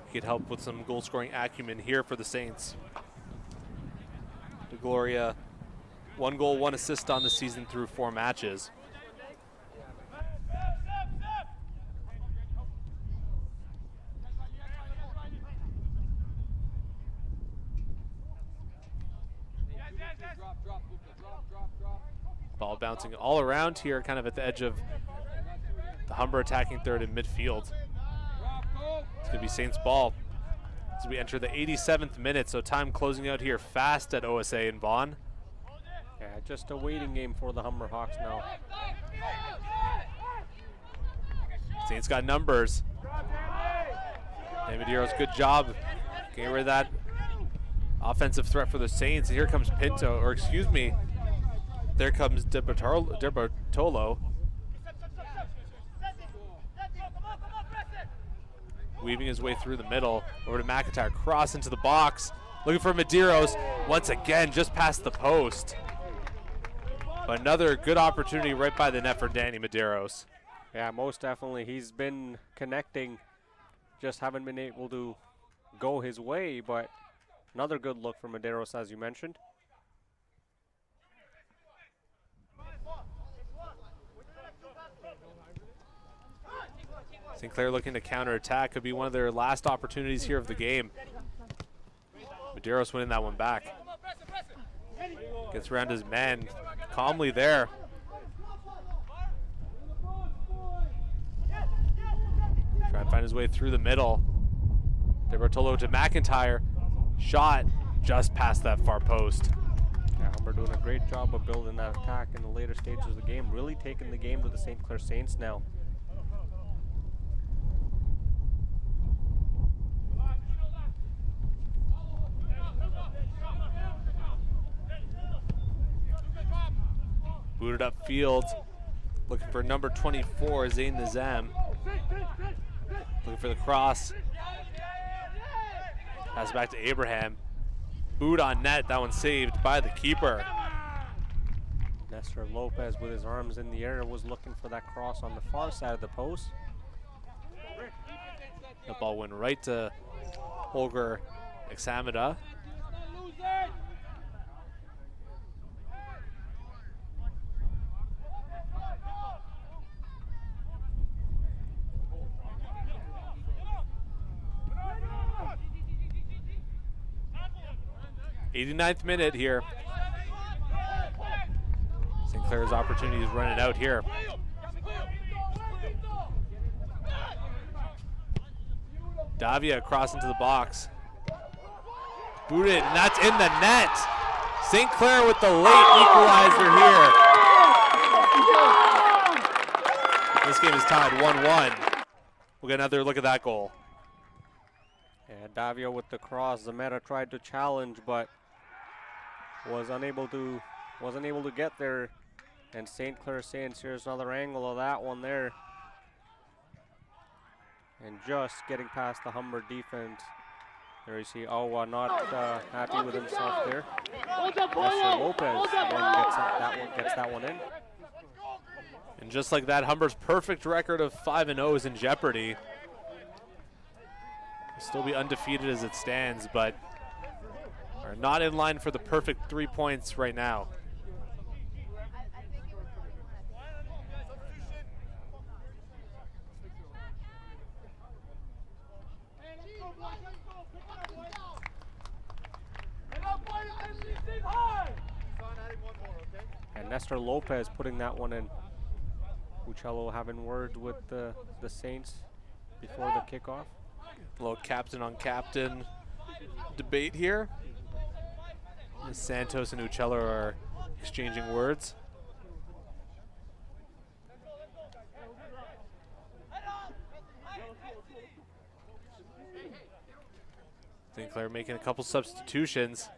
he could help with some goal-scoring acumen here for the Saints. DeGloria, 1 goal, 1 assist on the season through 4 matches. Ball bouncing all around here, kind of at the edge of the Humber attacking third in midfield. It's going to be Saints ball as we enter the 87th minute, so time closing out here fast at OSA in Vaughan.
Yeah, just a waiting game for the Humber Hawks now.
Saints got numbers. Hey, Medeiros, good job getting rid of that offensive threat for the Saints. Here comes Pinto, or excuse me, there comes De Bartolo. Weaving his way through the middle, over to McIntyre, cross into the box, looking for Medeiros, once again, just past the post. But another good opportunity right by the net for Danny Medeiros.
Yeah, most definitely. He's been connecting, just haven't been able to go his way, but another good look for Medeiros, as you mentioned.
St. Clair looking to counterattack, could be one of their last opportunities here of the game. Medeiros winning that one back. Gets around his man calmly there. Trying to find his way through the middle. De Bartolo to McIntyre. Shot just past that far post.
Yeah, Humber doing a great job of building that attack in the later stages of the game, really taking the game to the St. Clair Saints now.
Booted up field, looking for number 24, Zayn Nizam. Looking for the cross. Pass back to Abraham. Boot on net. That one saved by the keeper.
Nestor Lopez with his arms in the air was looking for that cross on the far side of the post.
The ball went right to Holger Examida. '89th minute here. St. Clair's opportunity is running out here. Davia across into the box. Booted, and that's in the net. St. Clair with the late equalizer here. This game is tied 1-1. We'll get another look at that goal.
Yeah, Davia with the cross. Zameta tried to challenge, but was unable to get there. And St. Clair Saints, here's another angle of that one there. And just getting past the Humber defense. There you see Awa not happy with himself there. Mr. Lopez again gets that one in.
And just like that, Humber's perfect record of 5-0 is in jeopardy. Will still be undefeated as it stands, but are not in line for the perfect 3 points right now.
And Nestor Lopez putting that one in. Uccello having word with the Saints before the kickoff.
A little captain on captain debate here. As Santos and Uccello are exchanging words. St. Clair making a couple substitutions.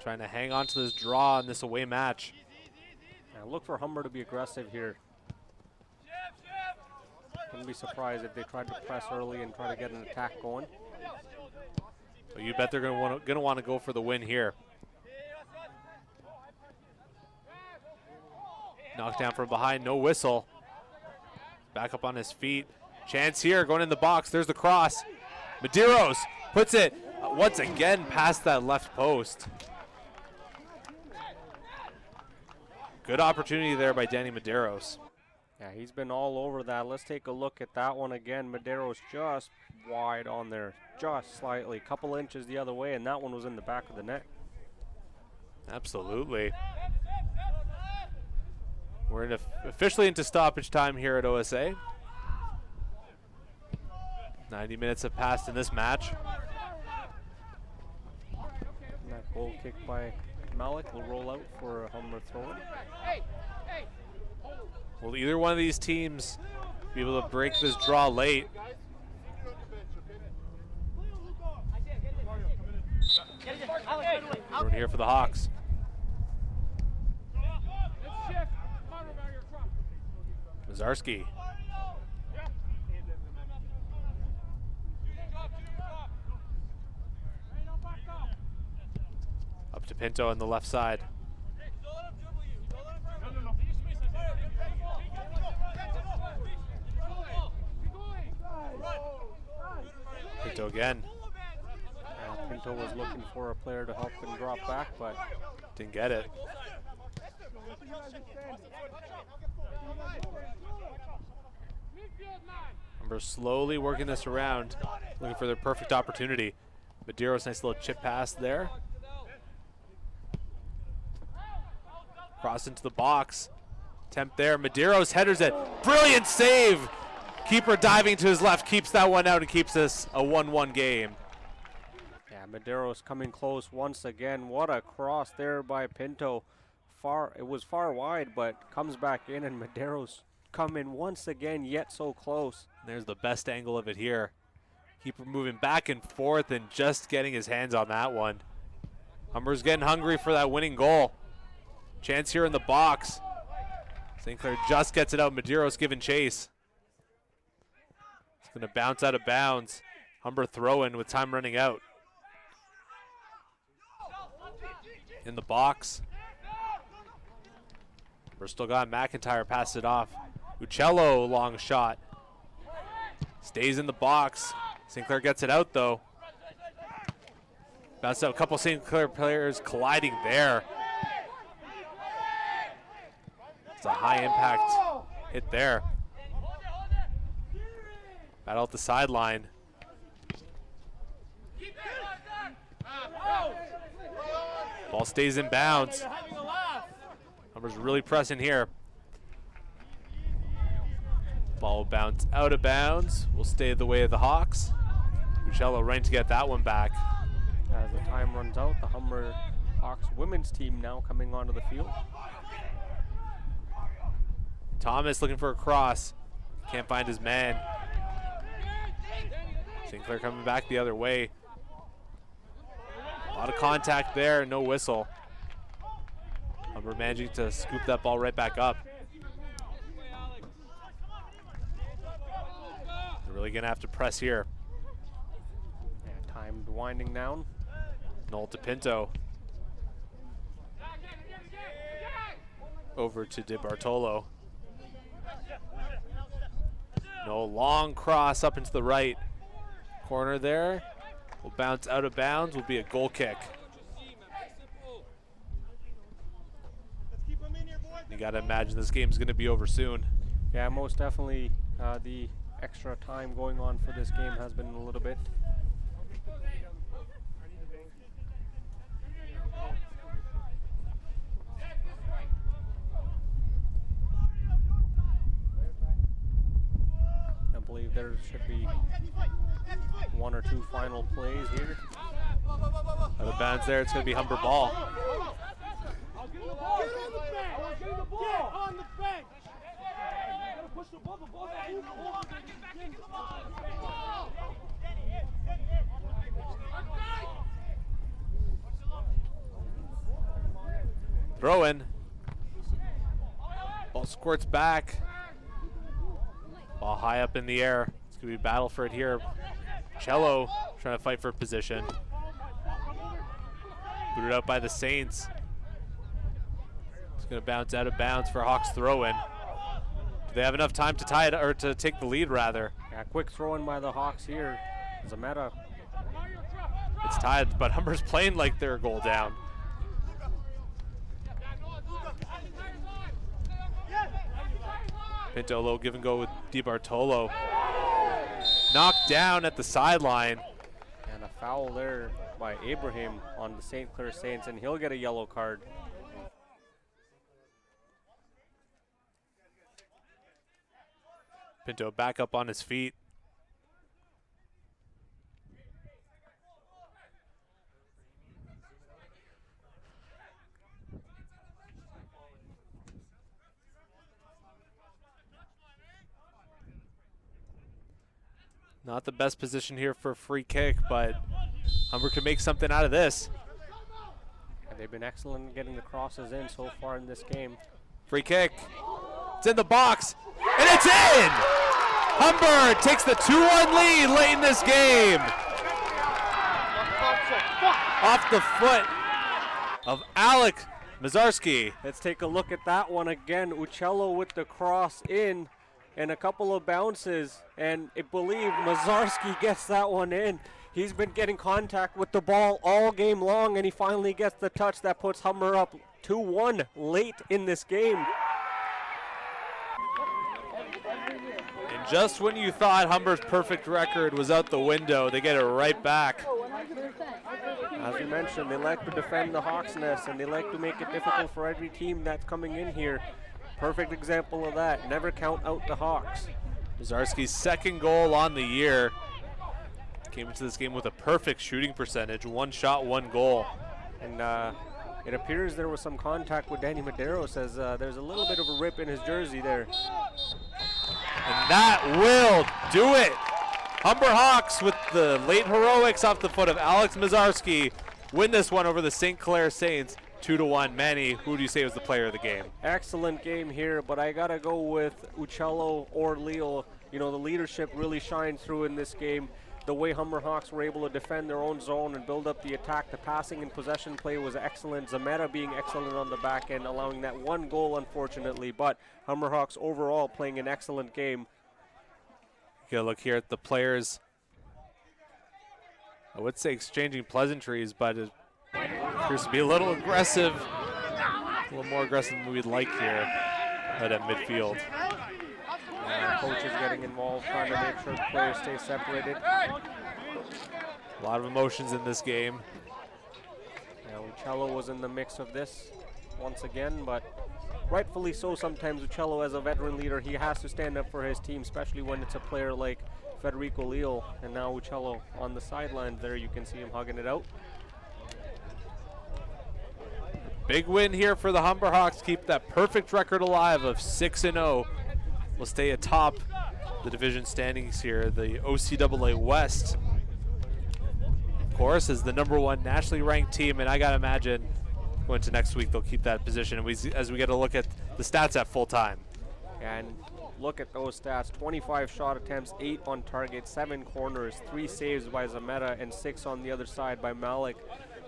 Trying to hang on to this draw in this away match.
Yeah, look for Humber to be aggressive here. Wouldn't be surprised if they tried to press early and try to get an attack going.
But you bet they're going to want to go for the win here. Knocked down from behind, no whistle. Back up on his feet. Chance here, going in the box. There's the cross. Medeiros puts it once again past that left post. Good opportunity there by Danny Medeiros.
Yeah, he's been all over that. Let's take a look at that one again. Medeiros just wide on there, just slightly, couple inches the other way, and that one was in the back of the net.
Absolutely. We're officially into stoppage time here at OSA. 90 minutes have passed in this match.
And that goal kick by Malik will roll out for a Humber throw-in.
Will either one of these teams be able to break this draw late? Thrown here for the Hawks. Mazarski. Up to Pinto on the left side. Pinto again.
Pinto was looking for a player to help him drop back, but
didn't get it. Humber slowly working this around, looking for their perfect opportunity. Medeiros, nice little chip pass there. Cross into the box. Attempt there. Medeiros headers it. Brilliant save! Keeper diving to his left, keeps that one out and keeps this a 1-1 game.
yeah, Medeiros coming close once again. What a cross there by Pinto. It was far wide, but comes back in, and Medeiros coming once again, yet so close.
There's the best angle of it here. Keeper moving back and forth and just getting his hands on that one. Humber's getting hungry for that winning goal. Chance here in the box. St. Clair just gets it out. Medeiros giving chase. It's going to bounce out of bounds. Humber throw-in with time running out. In the box. We're still got McIntyre pass it off. Uccello, long shot. Stays in the box. St. Clair gets it out though. That's a couple St. Clair players colliding there. It's a high impact hit there. Battle at the sideline. Ball stays in bounds. Humber's really pressing here. Ball will bounce out of bounds. Will stay the way of the Hawks. Uccello running to get that one back.
As the time runs out, the Humber Hawks women's team now coming onto the field.
Thomas looking for a cross. Can't find his man. St. Clair coming back the other way. A lot of contact there, no whistle. Humber managing to scoop that ball right back up. They're really gonna have to press here.
Yeah, time winding down.
Noel DePinto. Over to DiBartolo. No, long cross up into the right corner there. Will bounce out of bounds, will be a goal kick. You gotta imagine this game's gonna be over soon.
Yeah, most definitely the extra time going on for this game has been a little bit. I believe there should be one or two final plays here.
Out of bounds there, it's gonna be Humber ball.
Get on the bench! Gotta push the ball, the ball's back in the ball.
Throw in. Ball squirts back. Ball high up in the air. It's gonna be a battle for it here. Cello trying to fight for position. Booted out by the Saints. It's gonna bounce out of bounds for Hawks throw in. Do they have enough time to tie it, or to take the lead rather?
Yeah, quick throw in by the Hawks here. Zametta.
It's tied, but Humber's playing like they're a goal down. Pinto low give and go with DiBartolo. Knocked down at the sideline.
And a foul there by Abraham on the St. Clair Saints, and he'll get a yellow card.
Pinto back up on his feet. Not the best position here for a free kick, but Humber can make something out of this.
And they've been excellent in getting the crosses in so far in this game.
Free kick. It's in the box, and it's in! Humber takes the 2-1 lead late in this game. Off the foot of Alec Mazarski.
Let's take a look at that one again. Uccello with the cross in and a couple of bounces, and I believe Mazarski gets that one in. He's been getting contact with the ball all game long, and he finally gets the touch that puts Humber up 2-1 late in this game.
And just when you thought Humber's perfect record was out the window, they get it right back.
As we mentioned, they like to defend the Hawks' nest, and they like to make it difficult for every team that's coming in here. Perfect example of that. Never count out the Hawks.
Mazarski's second goal on the year. Came into this game with a perfect shooting percentage. 1 shot, 1 goal.
And it appears there was some contact with Danny Medeiros, as there's a little bit of a rip in his jersey there.
And that will do it. Humber Hawks with the late heroics off the foot of Alex Mazarski win this one over the St. Clair Saints 2-1. Manny, who do you say was the player of the game?
Excellent game here, but I gotta go with Uccello or Leo. You know, the leadership really shined through in this game. the way Humber Hawks were able to defend their own zone and build up the attack. The passing and possession play was excellent. Zameta being excellent on the back end, allowing that one goal, unfortunately. But Humber Hawks overall playing an excellent game.
You gotta look here at the players. I would say exchanging pleasantries, but it appears to be a little aggressive. A little more aggressive than we'd like here at midfield.
Coach is getting involved, trying to make sure the players stay separated.
A lot of emotions in this game.
Yeah, Uccello was in the mix of this once again, but rightfully so. Sometimes Uccello, as a veteran leader, he has to stand up for his team, especially when it's a player like Federico Leal. And now Uccello on the sidelines there, you can see him hugging it out.
Big win here for the Humber Hawks. Keep that perfect record alive of 6-0. Will stay atop the division standings here. The OCAA West, of course, is the #1 nationally ranked team, and I gotta imagine going to next week they'll keep that position. And as we get a look at the stats at full time.
And look at those stats: 25 shot attempts, 8 on target, 7 corners, 3 saves by Zameta, and 6 on the other side by Malik.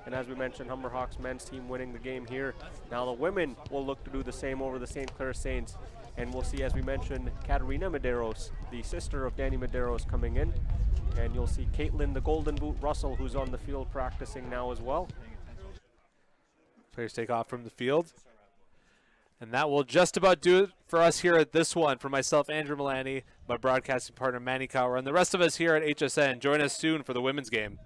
And as we mentioned, Humber Hawks men's team winning the game here. Now the women will look to do the same over the St. Clair Saints. And we'll see, as we mentioned, Katerina Medeiros, the sister of Danny Medeiros, coming in. And you'll see Caitlin, the Golden Boot Russell, who's on the field practicing now as well.
Players take off from the field. And that will just about do it for us here at this one. For myself, Andrew Milani, my broadcasting partner, Manny Kaur, and the rest of us here at HSN. Join us soon for the women's game.